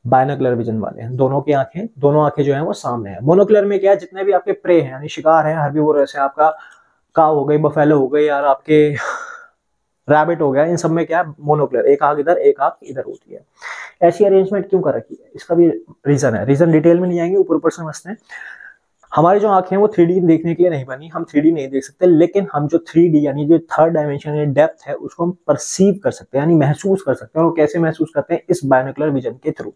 बायनोक्लियर विजन वाले हैं। दोनों आंखें जो है वो सामने है। मोनोक्लियर में क्या है, जितने भी आपके प्रे हैं यानी शिकार है, हर्बीवोर, जैसे आपका काव हो गई, बफेलो हो गई, यार आपके रैबिट हो गया, इन सब में क्या है मोनोक्लियर, एक आंख इधर एक आंख इधर होती है। ऐसी अरेंजमेंट क्यों कर रखी है, इसका भी रीजन है। रीजन डिटेल में नहीं आएंगे, ऊपर ऊपर समझते हैं। हमारी जो आंखें हैं वो 3D देखने के लिए नहीं बनी, हम 3D नहीं देख सकते, लेकिन हम जो 3D यानी जो थर्ड डायमेंशन या डेप्थ है उसको हम परसीव कर सकते हैं यानी महसूस कर सकते हैं। और कैसे महसूस करते हैं, इस बायनोक्लियर विजन के थ्रू।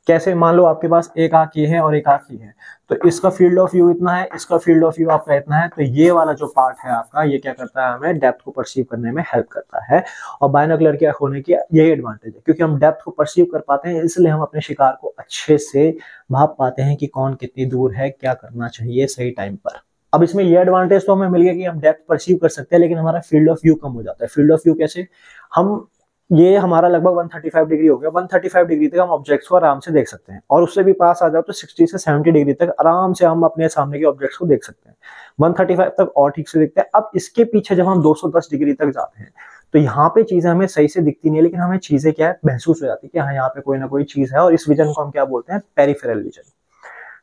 कैसे, मान लो आपके पास एक आंख ये है और एक आंख ये है, तो इसका फील्ड ऑफ व्यू इतना है, इसका फील्ड ऑफ व्यू आपका इतना है, तो ये वाला जो पार्ट है आपका, ये क्या करता है, हमें डेप्थ को परसीव करने में हेल्प करता है। और बायनोक्लियर के होने की यही एडवांटेज है, क्योंकि हम डेप्थ को परसीव कर पाते हैं, इसलिए हम अपने शिकार को अच्छे से भाप पाते हैं कि कौन कितनी दूर है, क्या करना चाहिए सही टाइम पर। अब इसमें ये एडवांटेज तो हमें मिल गया कि हम डेप्थ परसीव कर सकते हैं, लेकिन हमारा फील्ड ऑफ व्यू कम हो जाता है। फील्ड ऑफ व्यू कैसे, हम ये हमारा लगभग 135 डिग्री हो गया, 135 डिग्री तक हम ऑब्जेक्ट्स को आराम से देख सकते हैं, और उससे भी पास आ जाओ तो 60 से 70 डिग्री तक आराम से हम अपने सामने के ऑब्जेक्ट्स को देख सकते हैं। 135 तक और ठीक से दिखते हैं। अब इसके पीछे जब हम 210 डिग्री तक जाते हैं तो यहाँ पे चीजें हमें सही से दिखती नहीं है, लेकिन हमें चीजें क्या है महसूस हो जाती है कि हाँ यहाँ पे कोई ना कोई चीज है, और इस विजन को हम क्या बोलते हैं, पेरिफेरल विजन।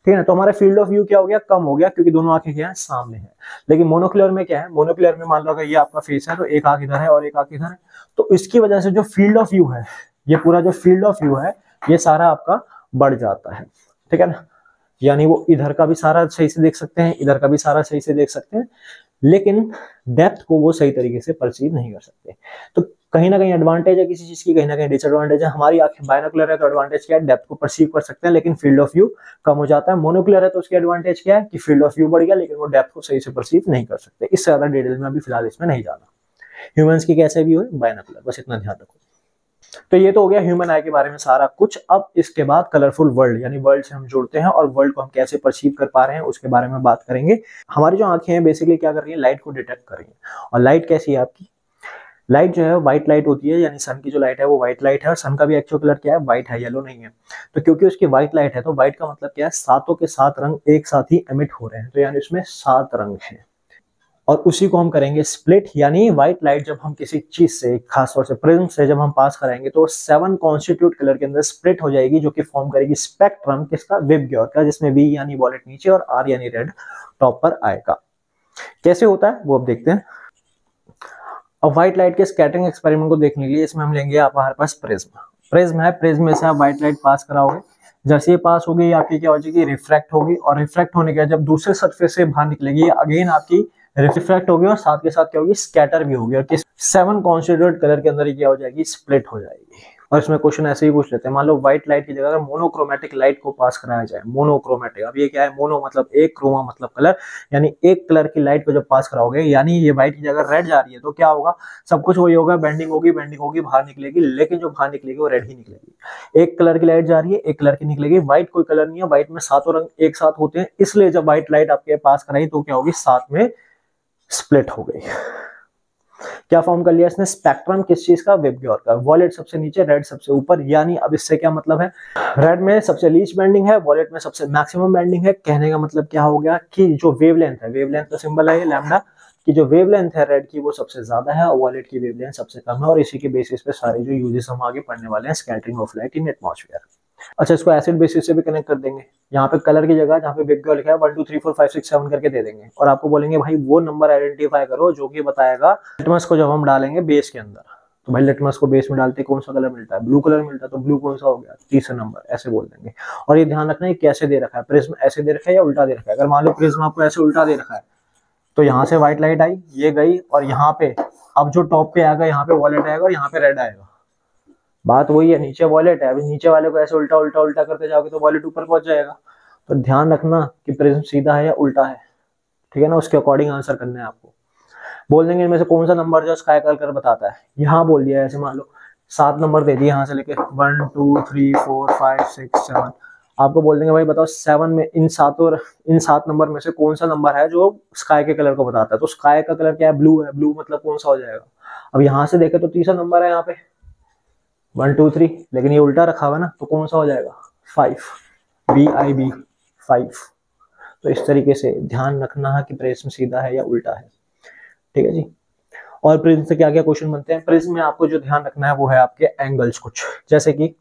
ठीक है ना। तो हमारा फील्ड ऑफ व्यू क्या हो गया, कम हो गया, क्योंकि दोनों आंखें क्या है सामने है। लेकिन मोनोक्लियर में क्या है, मोनोक्लियर में मान लो अगर ये आपका फेस है तो एक आंख इधर है और एक आंख इधर है, तो इसकी वजह से जो फील्ड ऑफ व्यू है, ये पूरा जो फील्ड ऑफ व्यू है ये सारा आपका बढ़ जाता है। ठीक है ना, यानी वो इधर का भी सारा सही से देख सकते हैं, इधर का भी सारा सही से देख सकते हैं, लेकिन डेप्थ को वो सही तरीके से परसीव नहीं कर सकते। तो कहीं ना कहीं एडवांटेज है किसी चीज की, कहीं ना कहीं डिसएडवांटेज है। हमारी आंखें बायनोक्लियर है तो एडवांटेज क्या है, डेप्थ को परसीव कर सकते हैं, लेकिन फील्ड ऑफ व्यू कम हो जाता है। मोनोक्लियर है तो उसकी एडवांटेज क्या है कि फील्ड ऑफ व्यू बढ़ गया, लेकिन वो डेप्थ को सही से परसीव नहीं कर सकते। इससे ज्यादा डिटेल में अभी फिलहाल इसमें नहीं जाना। ह्यूमंस की कैसे भी हो बायनोक्लियर, बस इतना ध्यान रखो। तो ये तो हो गया ह्यूमन आई के बारे में सारा कुछ। अब इसके बाद कलरफुल वर्ल्ड, यानी वर्ल्ड से हम जुड़ते हैं और वर्ल्ड को हम कैसे परसीव कर पा रहे हैं उसके बारे में बात करेंगे। हमारी जो आंखें हैं बेसिकली क्या कर रही है, लाइट को डिटेक्ट कर रही है। और लाइट कैसी है आपकी, लाइट जो है व्हाइट लाइट होती है, यानी सन की जो लाइट है वो व्हाइट लाइट है, और सन का भी एक्चुअल कलर क्या है, व्हाइट है, येलो नहीं है। तो क्योंकि उसकी व्हाइट लाइट है तो व्हाइट का मतलब क्या है, सातों के सात रंग एक साथ ही एमिट हो रहे हैं, तो यानी उसमें 7 रंग हैं। और उसी को हम करेंगे स्प्लिट, यानी व्हाइट लाइट जब हम किसी चीज से, खासतौर से प्रिज्म से जब हम पास कराएंगे तो 7 कॉन्स्टिट्यूट कलर के अंदर स्प्लिट हो जाएगी, जो कि फॉर्म करेगी स्पेक्ट्रम किसका, विबग्योर का, जिसमें वी यानी वॉलेट नीचे और आर यानी रेड टॉप पर आएगा। कैसे होता है वो अब देखते हैं। अब व्हाइट लाइट के स्कैटरिंग एक्सपेरिमेंट को देखने के लिए इसमें हम लेंगे आप हमारे पास प्रिज्म। प्रिज्म है, प्रिज्म में से आप व्हाइट लाइट पास कराओगे, जैसे ये पास होगी आपकी क्या हो जाएगी, रिफ्रैक्ट होगी, और रिफ्रैक्ट होने के बाद जब दूसरे सरफेस से बाहर निकलेगी अगेन आपकी रिफ्रैक्ट होगी, और साथ के साथ क्या होगी, स्कैटर भी होगी, और किस 7 कॉन्स्टिट्यूट कलर के अंदर क्या हो जाएगी, स्प्लिट हो जाएगी। और इसमें क्वेश्चन ऐसे ही पूछ लेते हैं, मान लो व्हाइट लाइट की जगह अगर मोनोक्रोमेटिक लाइट को पास कराया जाए, मोनोक्रोमेटिक, अब ये क्या है, मोनो मतलब एक, क्रोमा मतलब कलर, यानी एक कलर की लाइट को जब पास कराओगे, यानी ये व्हाइट की जगह रेड जा रही है तो क्या होगा, सब कुछ वही होगा, बेंडिंग होगी बाहर निकलेगी, लेकिन जो बाहर निकलेगी वो रेड ही निकलेगी। एक कलर की लाइट जा रही है, एक कलर की निकलेगी। व्हाइट कोई कलर नहीं है, व्हाइट में 7 रंग एक साथ होते हैं, इसलिए जब व्हाइट लाइट आपके पास कराई तो क्या होगी, साथ में स्प्लिट हो गई। क्या फॉर्म कर लिया इसने, स्पेक्ट्रम किस चीज का, वेबग्योर का। वॉलेट सबसे नीचे, रेड सबसे ऊपर, यानी अब इससे क्या मतलब है, रेड में सबसे लीस्ट बेंडिंग है, वॉलेट में सबसे मैक्सिमम बेंडिंग है। कहने का मतलब क्या हो गया कि जो वेवलेंथ है, वेवलेंथ का सिंबल है ये लैम्डा, कि जो वेवलेंथ है रेड की वो सबसे ज्यादा है और वॉलेट की वेवलेंथ सबसे कम है, और इसी के बेसिस पे सारे जो यूजेस हम आगे पढ़ने वाले हैं, scattering of light in atmosphere. अच्छा, इसको एसिड बेसिस से भी कनेक्ट कर देंगे। यहाँ पे कलर की जगह जहाँ पे वेबग्योर लिखा है 1 2 3 4 5 6 7 करके दे देंगे, और आपको बोलेंगे भाई वो नंबर आइडेंटिफाई करो जो कि बताएगा लिटमस को जब हम डालेंगे बेस के अंदर। तो भाई लिटमस को बेस में डालते कौन सा कलर मिलता है, ब्लू कलर मिलता है, तो ब्लू कौन सा हो गया, तीसरा नंबर, ऐसे बोल देंगे। और ये ध्यान रखना है कैसे दे रखा है, प्रिज्म ऐसे दे रखा है या उल्टा दे रखा है। अगर मान लो प्रिज्म आपको ऐसे उल्टा दे रखा है तो यहाँ से व्हाइट लाइट आई, ये गई, और यहाँ पे अब जो टॉप पे आएगा यहाँ पे वॉलेट आएगा और यहाँ पे रेड आएगा। बात वही है, नीचे वॉलेट है, अभी नीचे वाले को ऐसे उल्टा उल्टा उल्टा करते जाओगे तो वॉलेट ऊपर पहुंच जाएगा। तो ध्यान रखना कि प्रिज्म सीधा है या उल्टा है। ठीक है ना, उसके अकॉर्डिंग आंसर करना है आपको। बोल देंगे इनमें से कौन सा नंबर जो स्काई कलर बताता है, यहाँ बोल दिया ऐसे, मान लो 7 नंबर दे दिए यहाँ से लेके 1 2 3 4 5 6 7, आपको बोल देंगे भाई बताओ 7 में इन 7 नंबर में से कौन सा नंबर है जो स्काई के कलर को बताता है। तो स्काई का कलर क्या है, ब्लू है, ब्लू मतलब कौन सा हो जाएगा। अब यहाँ से देखे तो तीसरा नंबर है यहाँ पे 1 2 3, लेकिन ये उल्टा रखा हुआ है ना, तो कौन सा हो जाएगा 5, BIB 5। तो इस तरीके से ध्यान रखना है कि प्रिज्म सीधा है या उल्टा है, ठीक है जी। और प्रिज्म से क्या क्या क्वेश्चन बनते हैं, प्रिज्म में आपको जो ध्यान रखना है वो है आपके एंगल्स कुछ, जैसे कि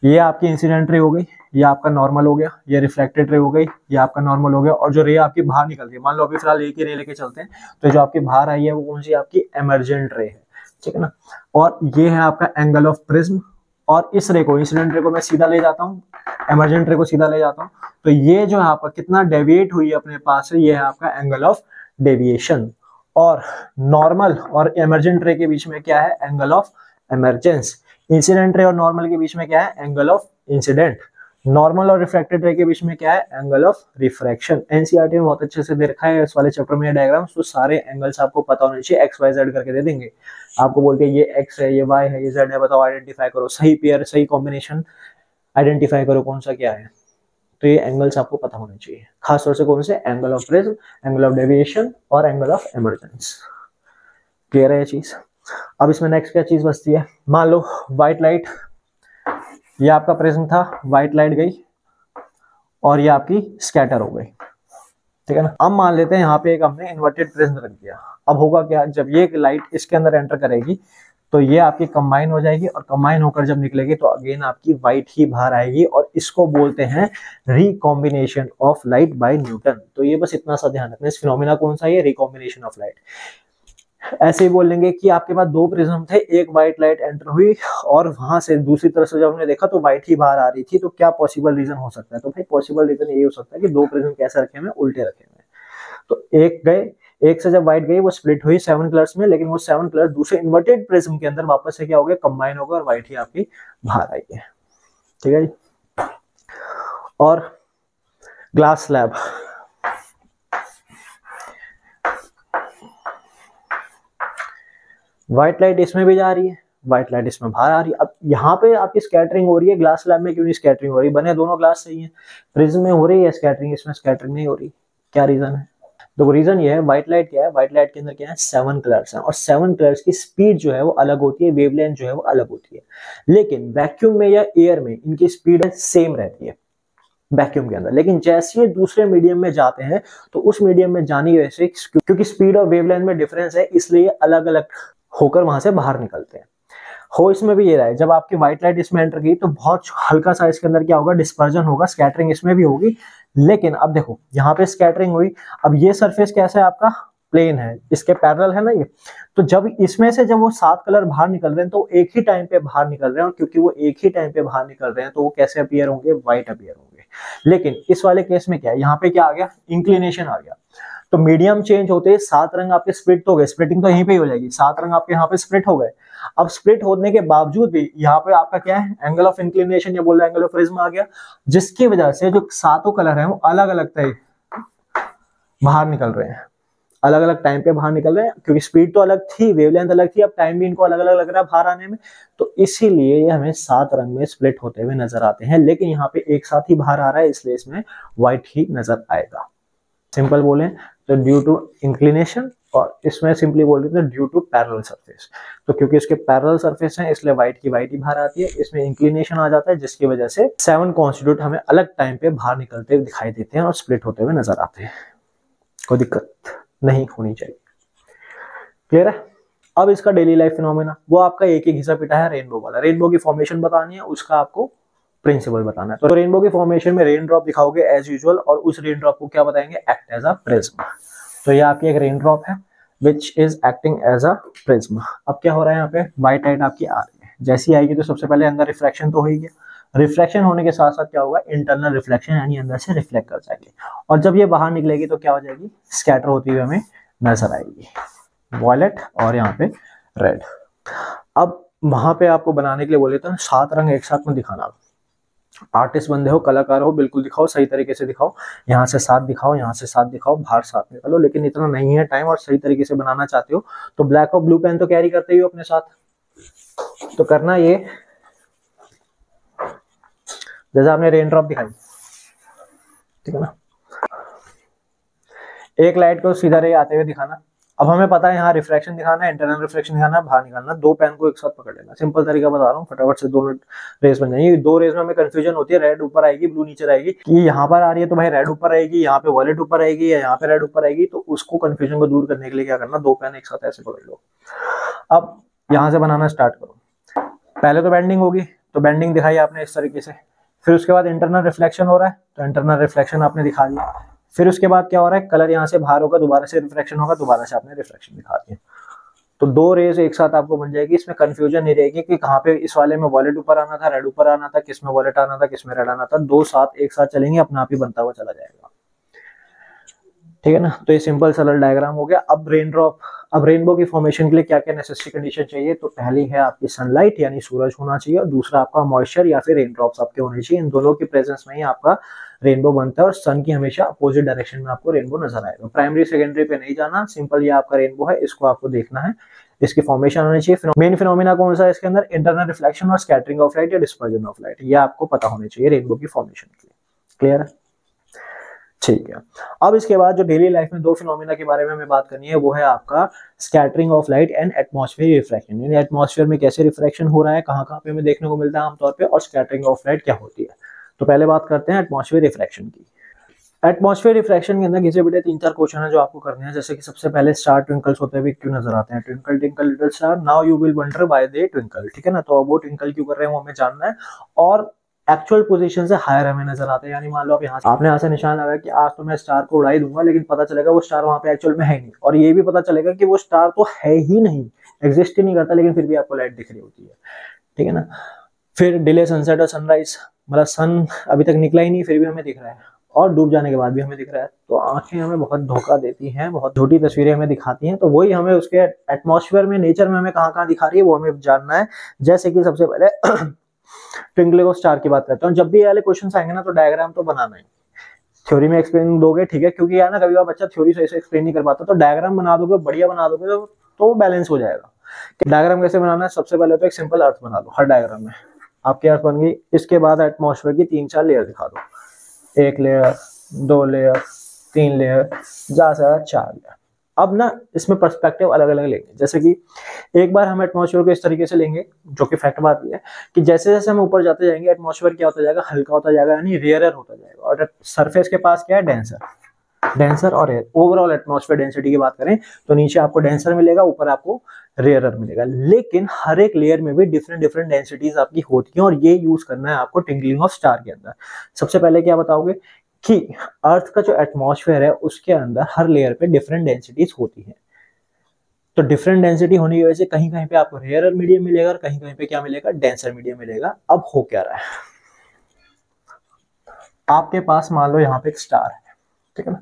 ये आपकी इंसिडेंट रे हो गई, ये आपका नॉर्मल हो गया, ये रिफ्लेक्टेड रे हो गई, ये आपका नॉर्मल हो गया, और जो रे आपकी बाहर निकल रही है, मान लो अभी फिलहाल एक ही रे लेके चलते हैं, तो जो आपकी बाहर आई है वो कौन सी आपकी एमर्जेंट रे है, ठीक है ना। और ये है आपका एंगल ऑफ प्रिज्म, और इस रे को, इंसिडेंट रे को मैं सीधा ले जाता हूँ, एमर्जेंट रे को सीधा ले जाता हूँ, तो ये जो है आपका कितना डेविएट हुई है अपने पास से, ये है आपका एंगल ऑफ डेविएशन। और नॉर्मल और एमर्जेंट रे के बीच में क्या है, angle of emergence. Incident ray और नॉर्मल के बीच में क्या है, एंगल ऑफ इंसिडेंट। नॉर्मल और रिफ्रैक्टेड रे के बीच में क्या है, एंगल ऑफ रिफ्रैक्शन। एनसीईआरटी में बहुत अच्छे से दे रखा है इस वाले चैप्टर में डायग्राम्स, तो सारे एंगल्स आपको पता होने चाहिए, एक्स वाई जेड करके दे देंगे आपको, बोल के ये एक्स है, ये वाई है, ये जेड है, बताओ आइडेंटिफाई करो, सही पेयर सही कॉम्बिनेशन आइडेंटिफाई करो कौन सा क्या है। तो ये एंगल्स आपको पता होने चाहिए, खासतौर से कौन से, angle of prism, angle of deviation और एंगल ऑफ इमर्जेंस। क्लियर है ये चीज। अब इसमें नेक्स्ट क्या चीज बचती है, मान लो व्हाइट लाइट, ये आपका प्रिज्म था, व्हाइट लाइट गई और ये आपकी स्कैटर हो गई, ठीक है ना। अब मान लेते हैं यहाँ पे एक हमने इन्वर्टेड प्रिज्म रख दिया, अब होगा क्या, जब ये लाइट इसके अंदर एंटर करेगी तो ये आपकी कंबाइन हो जाएगी, और कंबाइन होकर जब निकलेगी तो अगेन आपकी व्हाइट ही बाहर आएगी, और इसको बोलते हैं recombination of light by Newton. तो ये बस इतना सा ध्यान रखना, इस फिनोमिना कौन सा है, रिकॉम्बिनेशन ऑफ लाइट। ऐसे ही बोल लेंगे कि आपके पास 2 प्रिज्म थे, एक व्हाइट लाइट एंटर हुई और वहां से दूसरी तरफ से जब हमने देखा तो व्हाइट ही बाहर आ रही थी, तो क्या पॉसिबल रीजन हो सकता है, तो भाई पॉसिबल रीजन ये हो सकता है कि 2 प्रिज्म कैसे रखे हुए, उल्टे रखे हुए। तो एक गए, एक से जब व्हाइट गई वो स्प्लिट हुई 7 कलर्स में, लेकिन वो 7 कलर दूसरे इन्वर्टेड प्रिज्म के अंदर वापस से क्या हो गया, कंबाइन हो गया और व्हाइट ही आपकी बाहर आई है, ठीक है जी। और ग्लास स्लैब, व्हाइट लाइट इसमें भी जा रही है, व्हाइट लाइट इसमें बाहर आ रही है। अब यहाँ पे आपकी स्कैटरिंग हो रही है, ग्लास स्लैब में क्यों नहीं स्कैटरिंग हो रही, बने दोनों ग्लास सही है, प्रिज्म में हो रही है स्कैटरिंग, इसमें स्कैटरिंग नहीं हो रही, क्या रीजन है। तो रीजन ये है, व्हाइट लाइट क्या है, व्हाइट लाइट के अंदर क्या है, 7 कलर्स हैं, और 7 कलर्स की स्पीड जो है वो अलग होती है, वेवलेंथ जो है वो अलग होती है, लेकिन वैक्यूम में या एयर में इनकी स्पीड सेम रहती है वैक्यूम के अंदर। लेकिन जैसे ये दूसरे मीडियम में जाते हैं तो उस मीडियम में जाने की वजह से, क्योंकि स्पीड और वेवलेंथ में डिफरेंस है, इसलिए अलग अलग होकर वहां से बाहर निकलते हैं। हो इसमें भी ये रहा है, जब आपकी व्हाइट लाइट इसमें एंटर की तो बहुत हल्का सा इसके अंदर क्या होगा, डिस्पर्जन होगा, स्कैटरिंग इसमें भी होगी। लेकिन अब देखो यहाँ पे स्कैटरिंग हुई, अब ये सरफेस कैसा है आपका, प्लेन है, इसके पैरेलल है ना ये, तो जब इसमें से जब वो 7 कलर बाहर निकल रहे हैं तो एक ही टाइम पे बाहर निकल रहे हैं, और क्योंकि वो एक ही टाइम पे बाहर निकल रहे हैं तो वो कैसे अपीयर होंगे, व्हाइट अपीयर होंगे। लेकिन इस वाले केस में क्या है, यहाँ पे क्या आ गया, इंक्लिनेशन आ गया, तो मीडियम चेंज होते हैं, 7 रंग आपके स्प्लिट हो गए, स्प्लिटिंग तो यहीं पे ही हो जाएगी, 7 रंग आपके यहाँ पे स्प्लिट हो गए। अब स्प्लिट होने के बावजूद भी यहाँ पे आपका क्या है, एंगल ऑफ इंक्लिनेशन या बोल रहे एंगल ऑफ प्रिज्म आ गया, जिसकी वजह से जो 7 कलर है वो अलग अलग बाहर निकल रहे हैं, अलग अलग टाइम पे बाहर निकल रहे हैं, क्योंकि स्पीड तो अलग थी, वेवलेंथ अलग थी, अब टाइम भी इनको अलग अलग लग रहा है बाहर आने में, तो इसीलिए ये हमें 7 रंग में स्प्लिट होते हुए नजर आते हैं। लेकिन यहाँ पे एक साथ ही बाहर आ रहा है, इसलिए इसमें व्हाइट ही नजर आएगा। सिंपल बोले तो ड्यू टू इंक्लिनेशन, और इसमें सिंपली बोल देते हैं ड्यू टू पैरेलल सरफेस। तो क्योंकि इसके पैरेलल सरफेस हैं इसलिए व्हाइट की व्हाइट ही बाहर आती है, इसमें इंक्लिनेशन आ जाता है, जिसकी वजह से 7 कॉन्स्टिट्यूट हमें अलग टाइम पे बाहर निकलते दिखाई देते हैं और स्प्लिट होते हुए नजर आते हैं। कोई दिक्कत नहीं होनी चाहिए, क्लियर है। अब इसका डेली लाइफ फिनोमेना, वो आपका एक ही घिसा पिटा है रेनबो वाला, रेनबो की फॉर्मेशन बतानी है, उसका आपको प्रिंसिपल बताना है। तो रेनबो की फॉर्मेशन में रेन ड्रॉप दिखाओगे एज यूजुअल, और उस रेन ड्रॉप को क्या बताएंगे, एक्ट एज अ प्रिज्म। तो ये आपकी एक रेन ड्रॉप है which is acting as a prism. अब क्या हो रहा है, यहाँ पे व्हाइट लाइट आपकी आ रही है, जैसी आएगी तो सबसे पहले अंदर रिफ्रैक्शन तो होगी, रिफ्रैक्शन होने के साथ साथ क्या होगा, इंटरनल रिफ्लेक्शन, यानी अंदर से रिफ्लेक्ट कर जाएगी, और जब ये बाहर निकलेगी तो क्या हो जाएगी, स्कैटर होती हुई हमें नजर आएगी, वॉयलेट और यहाँ पे रेड। अब वहां पे आपको बनाने के लिए बोले तो 7 रंग एक साथ में दिखाना, आर्टिस्ट बंदे हो, कलाकार हो, बिल्कुल दिखाओ, सही तरीके से दिखाओ, यहाँ से 7 दिखाओ, यहाँ से 7 दिखाओ, बाहर 7 निकालो। लेकिन इतना नहीं है टाइम और सही तरीके से बनाना चाहते हो तो ब्लैक और ब्लू पेन तो कैरी करते ही हो अपने साथ। तो करना ये, जैसे आपने रेन ड्रॉप दिखाई, ठीक है ना, एक लाइट को सीधा रे आते हुए दिखाना। अब हमें पता है यहाँ रिफ्रैक्शन दिखाना है, इंटरनल रिफ्लेक्शन दिखाना है, बाहर निकालना। दो पेन को एक साथ पकड़ लेना, सिंपल तरीका बता रहा हूँ, फटाफट से दोनों रेस बन जाएंगी। दो रेस में हमें कंफ्यूजन होती है, रेड ऊपर आएगी ब्लू नीचे रहेगी, कि यहाँ पर आ रही है तो भाई रेड ऊपर आएगी, यहाँ पे वॉलेट ऊपर आएगी, या यहाँ पे रेड ऊपर आएगी। तो उसको कंफ्यूजन को दूर करने के लिए क्या करना, दो पेन एक साथ ऐसे पकड़ लो। अब यहाँ से बनाना स्टार्ट करो। पहले तो बेंडिंग होगी, तो बेंडिंग दिखाई आपने इस तरीके से। फिर उसके बाद इंटरनल रिफ्लेक्शन हो रहा है, तो इंटरनल रिफ्लेक्शन आपने दिखा दिया। फिर उसके बाद क्या हो रहा है, कलर यहाँ से बाहर होगा, दोबारा से रिफ्लेक्शन होगा, दोबारा से आपने रिफ्लेक्शन दिखा दिया। तो दो रेज एक साथ आपको बन जाएगी, इसमें कंफ्यूजन नहीं रहेगी कि कहाँ पे इस वाले में वॉलेट ऊपर आना था, रेड ऊपर आना था, किस में वॉलेट आना था, किस में रेड आना था। दो साथ एक साथ चलेंगे, अपना आप ही बनता हुआ चला जाएगा, ठीक है ना। तो ये सिंपल सरल डायग्राम हो गया। अब रेन ड्रॉप, अब रेनबो की फॉर्मेशन के लिए क्या क्या नेसेसरी कंडीशन चाहिए, तो पहली है आपकी सनलाइट यानी सूरज होना चाहिए, और दूसरा आपका मॉइस्चर या फिर रेन ड्रॉप्स आपके होने चाहिए। इन दोनों की प्रेजेंस में ही आपका रेनबो बनता है, और सन की हमेशा अपोजिट डायरेक्शन में आपको रेनबो नजर आएगा। प्राइमरी सेकेंडरी पे नहीं जाना, सिंपल ये आपका रेनबो है, इसको आपको देखना है, इसकी फॉर्मेशन होनी चाहिए। मेन फिनोमिना कौन सा है इसके अंदर, इंटरनल रिफ्लेक्शन और स्कैटरिंग ऑफ लाइट या डिस्पर्जन ऑफ लाइट, ये आपको पता होने चाहिए रेनबो की फॉर्मेशन के लिए। क्लियर है, ठीक है। अब इसके बाद जो डेली लाइफ में दो फिनोमिना के बारे में हमें बात करनी है, वो है आपका scattering of light and atmosphere refraction. यानी एटमॉस्फेयर में कैसे रिफ्रैक्शन हो रहा है, कहाँ कहाँ पे हमें देखने को मिलता है आमतौर पे, और स्कैटरिंग ऑफ लाइट क्या होती है। तो पहले बात करते हैं एटमॉस्फेयर रिफ्रैक्शन की। एटमॉस्फेयर रिफ्रैक्शन के अंदर घिसे बेटे 3-4 क्वेश्चन है जो आपको करने हैं। जैसे कि सबसे पहले स्टार ट्विंकल्स होते हुए क्यों नजर आते हैं, twinkle twinkle little star now you will wonder why they twinkle, ठीक है ना। तो वो ट्विंकल क्यों कर रहे हैं वो हमें जानना है, और एक्चुअल पोजीशन से हायर हमें नजर आते हैं। यानी मान लो आप आपने यहाँ से निशान लगाया कि आज तो मैं स्टार को उड़ा ही दूंगा, लेकिन पता चलेगा वो स्टार वहां पे एक्चुअल में है नहीं, और ये भी पता चलेगा कि वो स्टार तो है ही नहीं, एग्जिस्ट ही नहीं करता, लेकिन फिर भी आपको लाइट दिख रही होती है, ठीक है ना। फिर डिले सनसेट और सनराइज, मतलब सन अभी तक निकला ही नहीं फिर भी हमें दिख रहा है, और डूब जाने के बाद भी हमें दिख रहा है। तो आंखें हमें बहुत धोखा देती हैं, बहुत झूठी तस्वीरें हमें दिखाती हैं। तो वही हमें उसके एटमॉस्फेयर में, नेचर में हमें कहाँ कहाँ दिखा रही है वो हमें जानना है। जैसे कि सबसे पहले ट्विंकलिंग ऑफ स्टार की बात करते हैं। जब भी ये वाले क्वेश्चन आएंगे ना, तो डायग्राम तो बनाना है, थ्योरी में एक्सप्लेन दोगे, ठीक है, क्योंकि यार ना कभी बार बच्चा थ्योरी से एक्सप्लेन नहीं कर पाता, तो डायग्राम बना दोगे, बढ़िया बना दोगे, तो बैलेंस हो जाएगा। डायग्राम कैसे बनाना है, सबसे पहले तो एक सिंपल अर्थ बना दो, हर डायग्राम में आपकी अर्थ बन गई। इसके बाद एटमॉस्फेयर की 3-4 लेयर दिखा दो, 1 लेयर, 2 लेयर, 3 लेयर, ज्यादा से ज्यादा 4 लेयर। अब ना इसमें पर्सपेक्टिव अलग अलग लेंगे। जैसे कि एक बार हम एटमॉस्फेयर को इस तरीके से लेंगे, जो कि फैक्ट बात ये है कि जैसे जैसे हम ऊपर जाते जाएंगे एटमॉस्फेयर क्या होता जाएगा, हल्का होता जाएगा, यानी रेयरर होता जाएगा, और सरफेस के पास क्या है, डेंसर और एयर। ओवरऑल एटमॉस्फेयर डेंसिटी की बात करें तो नीचे आपको डेंसर मिलेगा, ऊपर आपको रेयरर मिलेगा। लेकिन हर एक लेयर में भी डिफरेंट डिफरेंट डेंसिटीज आपकी होती हैं, और ये यूज करना है आपको ट्विंकलिंग ऑफ स्टार के अंदर। सबसे पहले क्या बताओगे कि अर्थ का जो एटमॉस्फेयर है उसके अंदर हर लेयर पे डिफरेंट डेंसिटीज होती हैं। तो डिफरेंट डेंसिटी होने की वजह से कहीं कहीं पे आपको रेयरर मीडियम मिलेगा, और कहीं कहीं पे क्या मिलेगा, डेंसर मीडियम मिलेगा। अब हो क्या रहा है, आपके पास मान लो यहाँ पे एक स्टार है, ठीक है ना।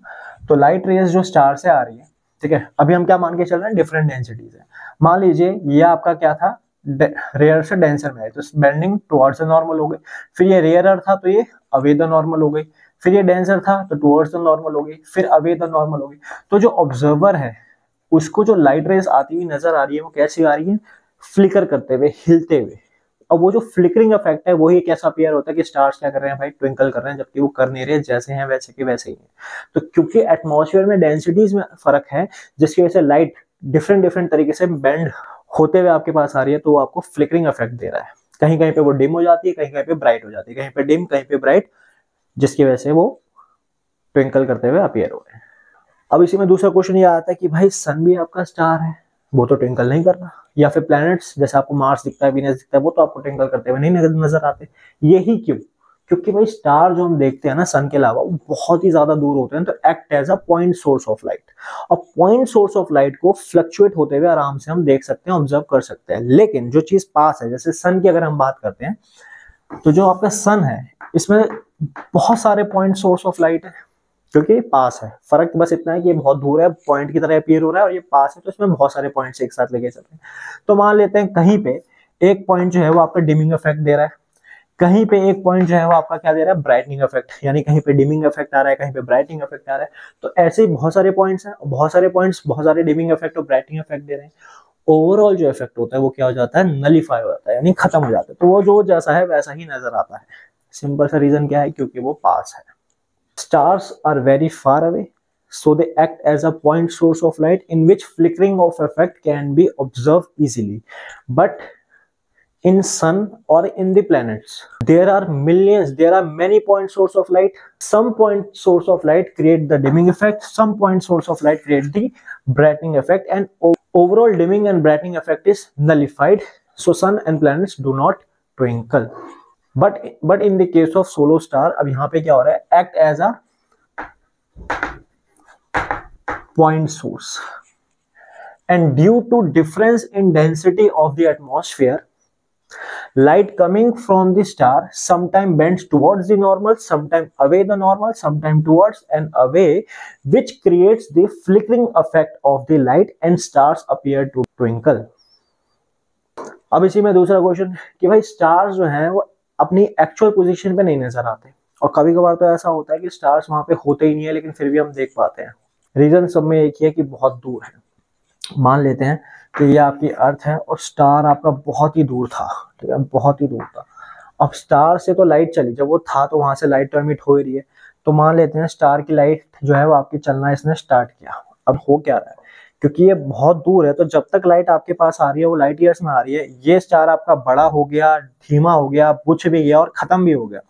तो लाइट रेज जो स्टार से आ रही है, ठीक है, अभी हम क्या मान के चल रहे हैं, डिफरेंट डेंसिटीज है। मान लीजिए ये आपका क्या था, रेयर से डेंसर में है, तो बेंडिंग टुवर्ड्स द नॉर्मल हो गई। फिर ये रेयरर था तो ये अवे द नॉर्मल हो गई। फिर ये डेंसर था तो टुवर्ड्स द नॉर्मल हो गई, फिर अवे द नॉर्मल हो गई। तो जो ऑब्जर्वर है उसको जो लाइट रेज आती हुई नजर आ रही है वो कैसी आ रही है, फ्लिकर करते हुए, हिलते हुए। अब वो जो फ्लिकरिंग इफेक्ट है वही कैसा अपीयर होता है कि स्टार्स क्या कर रहे हैं भाई, ट्विंकल कर रहे हैं, जबकि वो कर नहीं रहे, जैसे हैं वैसे के वैसे ही हैं। तो क्योंकि एटमॉस्फेयर में डेंसिटीज में फर्क है, जिसकी वजह से लाइट डिफरेंट डिफरेंट तरीके से बेंड होते हुए आपके पास आ रही है, तो वो आपको फ्लिकरिंग इफेक्ट दे रहा है। कहीं कहीं पे वो डिम हो जाती है, कहीं कहीं पे ब्राइट हो जाती है, कहीं पे डिम कहीं पे ब्राइट, जिसकी वजह से वो ट्विंकल करते हुए अपीयर हो रहे हैं। अब इसी में दूसरा क्वेश्चन ये आता है कि भाई सन भी आपका स्टार है, वो तो ट्विंकल नहीं कर रहा, या फिर प्लैनेट्स जैसे आपको मार्स दिखता है, वीनस दिखता है, वो तो आपको ट्विंकल करते हुए नहीं नजर आते। यही क्यों, क्योंकि भाई स्टार जो हम देखते हैं ना सन के अलावा, वो बहुत ही ज्यादा दूर होते हैं, तो act as a point source of light. और पॉइंट सोर्स ऑफ लाइट को फ्लक्चुएट होते हुए आराम से हम देख सकते हैं, ऑब्जर्व कर सकते हैं। लेकिन जो चीज पास है, जैसे सन की अगर हम बात करते हैं, तो जो आपका सन है इसमें बहुत सारे पॉइंट सोर्स ऑफ लाइट है, क्योंकि पास है। फर्क बस इतना है कि ये बहुत दूर है, पॉइंट की तरह अपीयर हो रहा है, और ये पास है, तो इसमें बहुत सारे पॉइंट्स एक साथ लेके चल रहे हैं। तो मान लेते हैं कहीं पे एक पॉइंट जो है वो आपका डिमिंग इफेक्ट दे रहा है, कहीं पे एक पॉइंट जो है वो आपका क्या दे रहा है, ब्राइटनिंग इफेक्ट, यानी कहीं पे डिमिंग इफेक्ट आ रहा है, कहीं पे ब्राइटनिंग इफेक्ट आ रहा है। तो ऐसे ही बहुत सारे पॉइंट्स हैं, बहुत सारे पॉइंट्स बहुत सारे डिमिंग इफेक्ट और ब्राइटनिंग इफेक्ट दे रहे हैं। ओवरऑल जो इफेक्ट होता है वो क्या हो जाता है, नलीफाई हो जाता है, यानी खत्म हो जाता है। तो वो जो जैसा है वैसा ही नजर आता है। सिंपल सा रीजन क्या है, क्योंकि वो पास है। Stars are very far away, so they act as a point source of light in which flickering of effect can be observed easily. But in sun or in the planets, there are millions, there are many point source of light. Some point source of light create the dimming effect, some point source of light create the brightening effect, and overall dimming and brightening effect is nullified, so sun and planets do not twinkle. But in the case of solar star, अब यहाँ पे क्या हो रहा है, act as a point source, and due to difference in density of the atmosphere, light coming from the star sometime bends towards the normal, sometime away the normal, sometime towards and away, which creates the flickering effect of the light and stars appear to twinkle. अब इसी में दूसरा question कि भाई stars जो हैं वो अपनी एक्चुअल पोजीशन पे नहीं नजर आते, और कभी कभार तो ऐसा होता है कि स्टार्स वहां पे होते ही नहीं है लेकिन फिर भी हम देख पाते हैं। रीजन सब में एक ही है कि बहुत दूर है। मान लेते हैं कि ये आपकी अर्थ है और स्टार आपका बहुत ही दूर था, ठीक है, बहुत ही दूर था। अब स्टार से तो लाइट चली, जब वो था तो वहां से लाइट तो एमिट हो ही रही है। तो मान लेते हैं स्टार की लाइट जो है वो आपकी चलना इसने स्टार्ट किया। अब हो क्या रहा है, क्योंकि ये बहुत दूर है तो जब तक लाइट आपके पास आ रही है वो लाइट ईयर्स में आ रही है। ये स्टार आपका बड़ा हो गया, धीमा हो गया, बुझ भी गया और खत्म भी हो गया,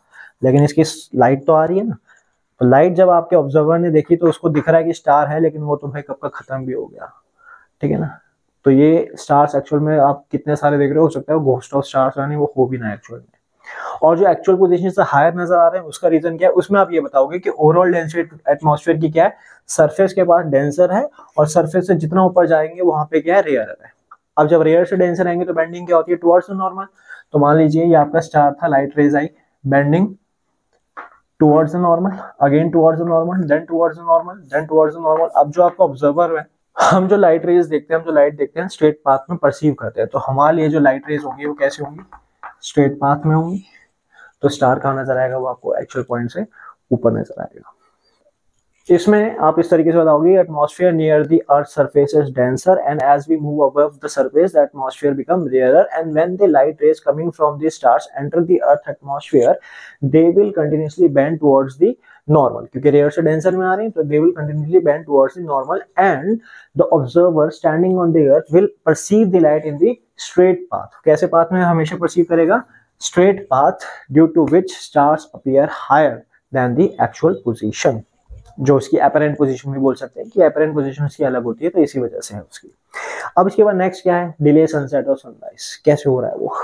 लेकिन इसकी लाइट तो आ रही है ना। तो लाइट जब आपके ऑब्जर्वर ने देखी तो उसको दिख रहा है कि स्टार है, लेकिन वो तो भाई कब का खत्म भी हो गया, ठीक है ना। तो ये स्टार्स एक्चुअल में आप कितने सारे देख रहे हो सकता है घोस्ट ऑफ स्टार्स यानी वो हो भी ना एक्चुअल में। और जो एक्चुअल पोजीशन से हायर नजर आ रहे हैं उसका रीजन क्या है, उसमें आप ये बताओगे कि ओवरऑल डेंसिटी एटमॉस्फेयर की क्या है, सरफेस के पास डेंसर है और सरफेस से जितना ऊपर जाएंगे वहां पे क्या है, रेयर है। अब जब रेयर से डेंसर आएंगे तो बेंडिंग क्या होती है, टुवर्ड्स द नॉर्मल। तो मान लीजिए ये आपका स्टार था, लाइट रेज आई, bending towards the normal, again towards the normal, then towards the normal, then towards the normal. अब जो आपका ऑब्जर्वर है, हम जो लाइट रेज देखते हैं, हम जो लाइट देखते हैं स्ट्रेट पाथ में परसीव करते हैं। तो हमारे लिए जो लाइट रेज होंगी वो कैसे होंगी, स्ट्रेट पाथ में होंगी। तो स्टार कहाँ नजर आएगा, वो आपको एक्चुअल पॉइंट से ऊपर नजर आएगा। इसमें आप इस तरीके से बताओगे, atmosphere near the earth surface is denser and as we move above the surface the atmosphere become rarer and when the light rays coming from the stars enter the earth atmosphere they will continuously bend towards the normal, क्योंकि rare से denser में आ रही है तो they will continuously bend towards the normal and the observer standing on the earth will perceive the light in the straight path. कैसे path में हमेशा परसीव करेगा, straight path, due to which stars appear higher than the actual position, जो उसकी apparent position भी बोल सकते हैं कि अपरेंट पोजीशन उसकी अलग होती है, तो इसी वजह से है उसकी। अब इसके बाद नेक्स्ट क्या है, डिले सनसेट और सनराइज कैसे हो रहा है वो।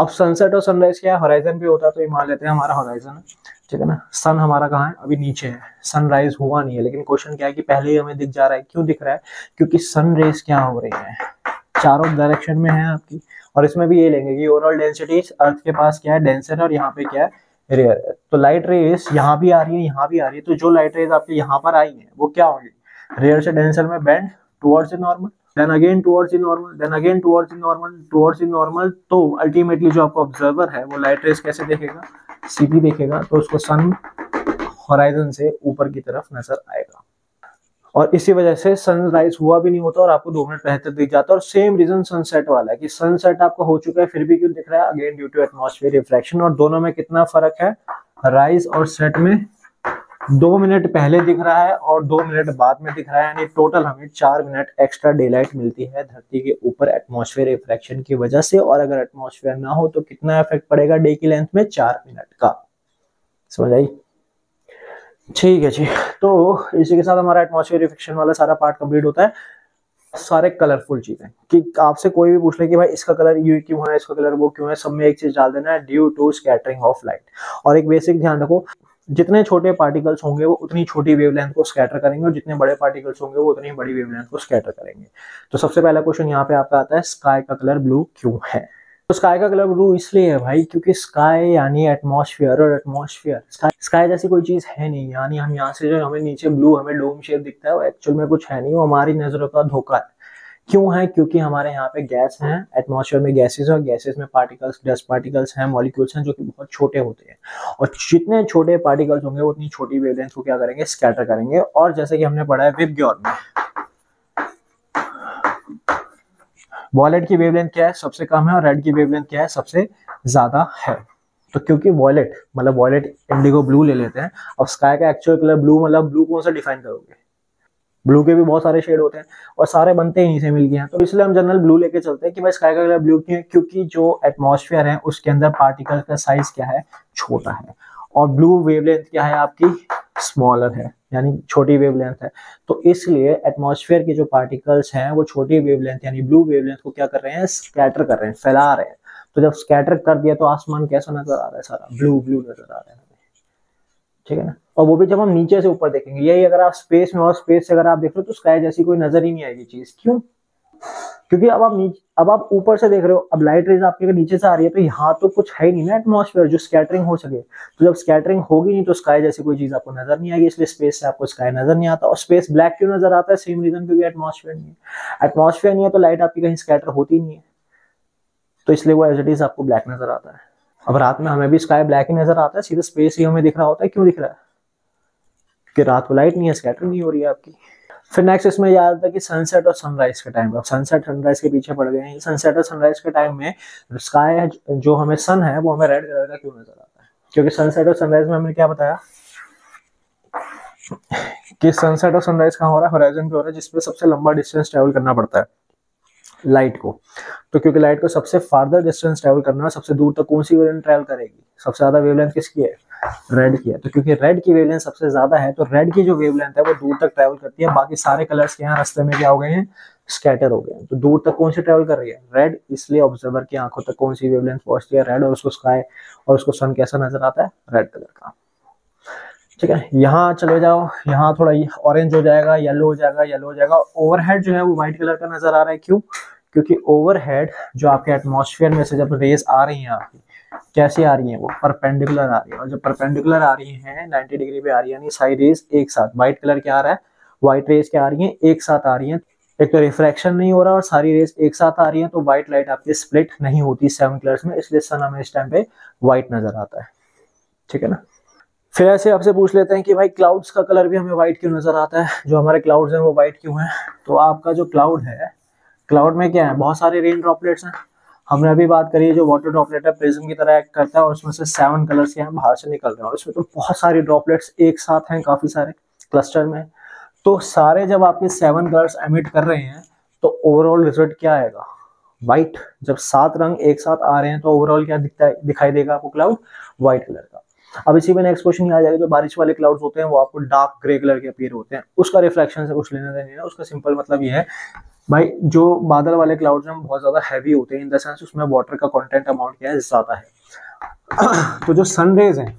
अब सनसेट और सनराइज क्या है, होराइजन पे होता है। तो ये मान लेते हैं हमारा होराइजन है, ठीक है ना। सन हमारा कहाँ है, अभी नीचे है, सनराइज हुआ नहीं है, लेकिन क्वेश्चन क्या है कि पहले ही हमें दिख जा रहा है। क्यों दिख रहा है, क्योंकि सन रेज क्या हो रही है, चारों डायरेक्शन में है आपकी। और इसमें भी ये लेंगे कि ओवरऑल डेंसिटी अर्थ के पास क्या है, डेंसर है, और यहाँ पे क्या है, रेयर है। तो लाइट रेज यहाँ भी आ रही है, यहाँ भी आ रही है। तो जो लाइट रेज आपके यहाँ पर आई है वो क्या होंगी, रेयर से डेंसर में bend towards the normal, then again towards the normal, then again towards the normal, towards the normal. तो अल्टीमेटली जो आपका ऑब्जर्वर है वो लाइट रेज कैसे देखेगा, सीधी देखेगा। तो उसको सन होराइजन से ऊपर की तरफ नजर आएगा, और इसी वजह से सनराइज हुआ भी नहीं होता और आपको 2 मिनट बेहतर दिख जाता है। और सेम रीजन सनसेट वाला है कि सनसेट आपका हो चुका है फिर भी क्यों दिख रहा है, again due to atmosphere refraction. और दोनों में कितना फर्क है, राइज और सेट में 2 मिनट पहले दिख रहा है और 2 मिनट बाद में दिख रहा है, यानी टोटल हमें 4 मिनट एक्स्ट्रा डे लाइट मिलती है धरती के ऊपर एटमॉस्फेयर रिफ्रैक्शन की वजह से। और अगर एटमॉस्फेयर ना हो तो कितना इफेक्ट पड़ेगा डे की लेंथ में, 4 मिनट का। समझ आई, ठीक है जी। तो इसी के साथ हमारा एटमॉस्फेयर रिफ्लेक्शन वाला सारा पार्ट कंप्लीट होता है। सारे कलरफुल चीजें कि आपसे कोई भी पूछ ले कि भाई इसका कलर ये क्यों है, इसका कलर वो क्यों है, सब में एक चीज डाल देना है, due to scattering of light. और एक बेसिक ध्यान रखो, जितने छोटे पार्टिकल्स होंगे वो उतनी छोटी वेवलेंथ को स्कैटर करेंगे, और जितने बड़े पार्टिकल्स होंगे वो उतनी बड़ी वेवलेंथ को स्कैटर करेंगे। तो सबसे पहला क्वेश्चन यहाँ पे आपका आता है, स्काई का कलर ब्लू क्यों है। तो स्काई का कलर ब्लू इसलिए है भाई क्योंकि स्काई यानी एटमॉस्फेयर, और एटमॉस्फेयर स्काई जैसी कोई चीज है नहीं। यानी हम यहाँ से जो हमें नीचे ब्लू हमें डोम शेप दिखता है वो एक्चुअल में कुछ है नहीं, वो हमारी नजरों का धोखा है। क्यों है? क्योंकि हमारे यहाँ पे गैस हैं, एटमॉस्फेयर में गैसेस और गैसेस में पार्टिकल्स, डस्ट पार्टिकल्स हैं, मॉलिक्यूल्स हैं जो कि बहुत छोटे होते हैं, और जितने छोटे पार्टिकल्स होंगे वो उतनी छोटी वेवलेंथ को क्या करेंगे? स्कैटर करेंगे। और जैसे कि हमने पढ़ा है विबग्योर में, वॉयलेट की वेवलेंथ क्या है? सबसे कम है, और रेड की वेवलेंथ क्या है? सबसे ज्यादा है। तो क्योंकि वॉयलेट मतलब वॉयलेट, इंडिगो, ब्लू ले लेते हैं। अब स्काई का एक्चुअल कलर ब्लू, मतलब ब्लू कौन सा डिफाइन करोगे? ब्लू के भी बहुत सारे शेड होते हैं और सारे बनते ही इनसे मिलके हैं, तो इसलिए हम जनरल ब्लू लेके चलते हैं कि भाई स्काई का कलर ब्लू क्यों है? क्योंकि जो एटमॉस्फेयर है उसके अंदर पार्टिकल का साइज क्या है? छोटा है, और ब्लू वेवलेंथ क्या है आपकी? स्मॉलर है, यानी छोटी वेवलेंथ है। तो इसलिए एटमॉस्फेयर के जो पार्टिकल्स हैं वो छोटी वेवलेंथ यानी ब्लू वेवलेंथ को क्या कर रहे हैं? स्कैटर कर रहे हैं, फैला रहे हैं। तो जब स्कैटर कर दिया तो आसमान कैसा नजर आ रहा है? सारा ब्लू ब्लू नजर आ रहा है, ठीक है ना। और वो भी जब हम नीचे से ऊपर देखेंगे, यही अगर आप स्पेस में और स्पेस से अगर आप देख रहे हो तो स्काई जैसी कोई नजर ही नहीं आएगी चीज। क्यों? क्योंकि अब आप ऊपर से देख रहे हो, अब लाइट रेज आपके अगर नीचे से आ रही है तो यहाँ तो कुछ है ही नहीं ना एटमॉस्फेयर जो स्कैटरिंग हो सके। तो जब स्कैटरिंग होगी नहीं तो स्काई जैसी कोई चीज आपको नजर नहीं आएगी, इसलिए स्पेस से आपको स्काई नजर नहीं आता। और स्पेस ब्लैक क्यों नजर आता है? सेम रीजन, क्योंकि एटमॉस्फेयर नहीं है। एटमॉस्फेयर नहीं है तो लाइट आपकी कहीं स्कैटर होती नहीं है, तो इसलिए वो एज इट इज आपको ब्लैक नजर आता है। अब रात में हमें भी स्काई ब्लैक ही नजर आता है, सीधा स्पेस ही हमें दिख रहा होता है। क्यों दिख रहा है? कि रात को लाइट नहीं है, स्कैटर नहीं हो रही है आपकी। फिर नेक्स्ट इसमें याद आता है कि सनसेट और सनराइज के टाइम, अब सनसेट सनराइज के पीछे पड़ गए हैं। सनसेट और सनराइज के टाइम में स्काई जो हमें सन है वो हमें रेड कलर का क्यों नजर आता है? क्योंकि सनसेट और सनराइज में हमने क्या बताया कि सनसेट और सनराइज कहाँ हो रहा है? होराइजन पे हो रहा है, जिसपे सबसे लंबा डिस्टेंस ट्रेवल करना पड़ता है लाइट को। तो क्योंकि लाइट को सबसे फार्दर डिस्टेंस ट्रेवल करना है, सबसे दूर तक कौन सी वेवलेंथ ट्रेवल करेगी? सबसे ज्यादा वेवलेंथ किसकी है? रेड की है। तो क्योंकि रेड की वेवलेंथ सबसे ज्यादा है तो रेड की जो वेवलेंथ है वो दूर तक ट्रेवल करती है। बाकी सारे कलर्स के यहाँ रास्ते में क्या हो गए हैं? स्कैटर हो गए हैं। तो दूर तक कौन सी ट्रेवल कर रही है? रेड। इसलिए ऑब्जर्वर की आंखों तक कौन सी वेवलेंथ पहुंचती है? रेड। और उसको स्काई और उसको सन कैसा नजर आता है? रेड कलर का, ठीक है। यहाँ चले जाओ, यहाँ थोड़ा ऑरेंज हो जाएगा, येलो हो जाएगा, येलो हो जाएगा। ओवरहेड जो है वो व्हाइट कलर का नजर आ रहा है। क्यों? क्योंकि ओवरहेड जो आपके एटमॉस्फेयर में से जब रेज आ रही हैं आपकी, कैसी आ रही हैं? वो परपेंडिकुलर आ रही है, और जब परपेंडिकुलर आ रही है 90 डिग्री पे आ रही है, यानी सारी रेज एक साथ, व्हाइट कलर क्या आ रहा है? व्हाइट रेज क्या आ रही है? एक साथ आ रही है। एक तो रिफ्रैक्शन नहीं हो रहा और सारी रेज एक साथ आ रही है, तो व्हाइट लाइट आपकी स्प्लिट नहीं होती 7 कलर्स में, इसलिए सन हमें इस टाइम पे व्हाइट नजर आता है, ठीक है ना। फिर ऐसे आपसे पूछ लेते हैं कि भाई क्लाउड्स का कलर भी हमें व्हाइट क्यों नजर आता है? जो हमारे क्लाउड्स हैं वो व्हाइट क्यों हैं? तो आपका जो क्लाउड है, क्लाउड में क्या है? बहुत सारे रेन ड्रॉपलेट्स हैं। हमने अभी बात करी है जो वाटर ड्रॉपलेट है प्रिज्म की तरह एक्ट करता है, और उसमें से 7 कलर्स के हैं बाहर से निकल रहे हैं, और इसमें तो बहुत सारी ड्रॉपलेट्स एक साथ हैं, काफी सारे क्लस्टर में। तो सारे जब आपके 7 कलर्स एमिट कर रहे हैं तो ओवरऑल रिजल्ट क्या आएगा? व्हाइट। जब 7 रंग एक साथ आ रहे हैं तो ओवरऑल क्या दिखाई देगा आपको? क्लाउड व्हाइट कलर का। अब इसी में नेक्स्ट क्वेश्चन आ जाएगा, जो बारिश वाले क्लाउड्स होते हैं वो आपको डार्क ग्रे कलर के अपीयर होते हैं, उसका रिफ्लेक्शन से कुछ लेना देना नहीं है। उसका सिंपल मतलब ये है भाई, जो बादल वाले क्लाउड्स हैं बहुत ज्यादा हैवी होते हैं, इन द सेंस उसमें वाटर का कंटेंट अमाउंट क्या है? ज्यादा है। तो जो सनरेज हैं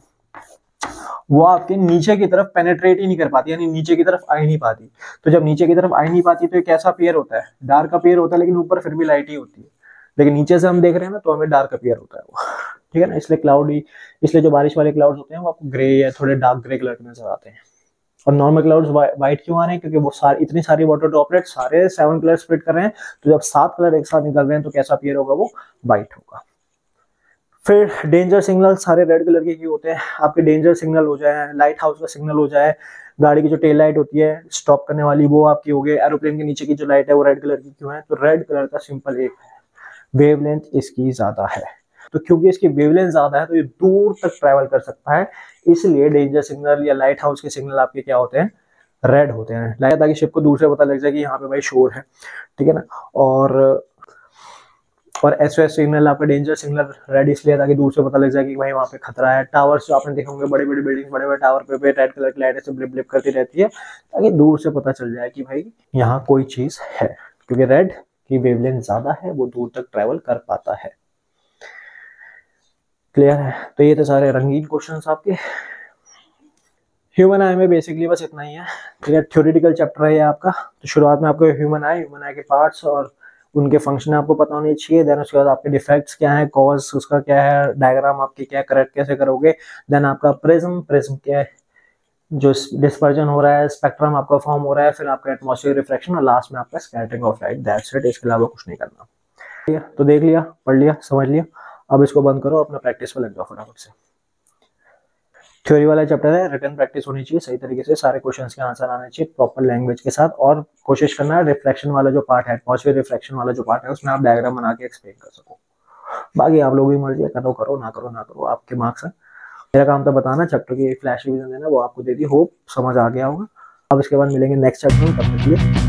वो आपके नीचे की तरफ पेनेट्रेट ही नहीं कर पाती, यानी नीचे की तरफ आ ही नहीं पाती। तो जब नीचे की तरफ आ ही नहीं पाती तो ये कैसा अपीयर होता है? डार्क अपीयर होता है, लेकिन ऊपर फिर भी लाइट ही होती है। लेकिन नीचे से हम देख रहे हैं ना तो हमें डार्क अपीयर होता है वो, ठीक है ना। इसलिए जो बारिश वाले क्लाउड्स होते हैं वो आपको ग्रे या थोड़े डार्क ग्रे कलर के नजर आते हैं। और नॉर्मल क्लाउड्स व्हाइट क्यों आ रहे हैं? क्योंकि वो इतनी सारी वाटर ड्रॉपलेट सारे 7 कलर स्प्लिट कर रहे हैं, तो जब 7 कलर एक साथ निकल रहे हैं तो कैसा अपीयर होगा? वो व्हाइट होगा। फिर डेंजर सिग्नल सारे रेड कलर के क्यों होते हैं? आपके डेंजर सिग्नल हो जाए, लाइट हाउस का सिग्नल हो जाए, गाड़ी की जो टेल लाइट होती है स्टॉप करने वाली वो आपकी हो गई, एरोप्लेन के नीचे की जो लाइट है वो रेड कलर की क्यों है? तो रेड कलर का सिंपल एक है, वेवलेंथ इसकी ज्यादा है। तो क्योंकि इसकी वेवलेंथ ज्यादा है तो ये दूर तक ट्रैवल कर सकता है, इसलिए डेंजर सिग्नल या लाइट हाउस के सिग्नल आपके क्या होते हैं? रेड होते हैं। लाइट ताकि शिप को दूर से पता लग जाए कि यहाँ पे भाई शोर है, ठीक है ना। और एसओएस सिग्नल आपका डेंजर सिग्नल रेड इसलिए ताकि दूर से पता लग जाए कि भाई वहाँ पे खतरा है। टावर्स जो आपने देखे होंगे, बड़े बड़े बिल्डिंग, बड़े बड़े टावर पे रेड कलर की लाइट ऐसे ब्लिप ब्लिप करती रहती है ताकि दूर से पता चल जाए कि भाई यहाँ कोई चीज है, क्योंकि रेड की वेवलेंथ ज्यादा है, वो दूर तक ट्रेवल कर पाता है। क्लियर है? तो ये तो सारे रंगीन क्वेश्चंस आपके। ह्यूमन आई में बेसिकली बस इतना ही है, ठीक है। थ्योरेटिकल चैप्टर है ये आपका। तो शुरुआत में आपको ह्यूमन आई के पार्ट्स और उनके फंक्शन आपको पता होने चाहिए। देन उसके बाद आपके डिफेक्ट्स क्या है, कॉज उसका क्या है, डायग्राम आपकी क्या है, करेक्ट कैसे करोगे। देन आपका प्रिज्म क्या है, जो डिस्पर्जन हो रहा है, स्पेक्ट्रम आपका फॉर्म हो रहा है, फिर आपका एटमॉस्फेयर रिफ्रैक्शन और लास्ट में आपका scattering of light, that's it. इसके अलावा कुछ नहीं करना। ठीक है, तो देख लिया, पढ़ लिया, समझ लिया। अब इसको बंद करो, अपना प्रैक्टिस पे लग जाओ फटाफट से। थ्योरी वाला चैप्टर है, रिटन प्रैक्टिस होनी चाहिए सही तरीके से, सारे क्वेश्चंस के आंसर आने चाहिए प्रॉपर लैंग्वेज के साथ, और कोशिश करना है रिफ्लेक्शन वाला जो पार्ट है, एटमॉस्फेयर रिफ्लेक्शन वाला जो पार्ट है, उसमें आप डायग्राम बना के एक्सप्लेन कर सको। बाकी आप लोगों की मर्जी है, करो करो, ना करो ना करो, आपके मार्क्स है। मेरा काम तो बताना, चैप्टर की फ्लैश रिवीजन देना, वो आपको दे दी, होप समझ आ गया होगा। अब इसके बाद मिलेंगे नेक्स्ट चैप्टर में, तब तक के लिए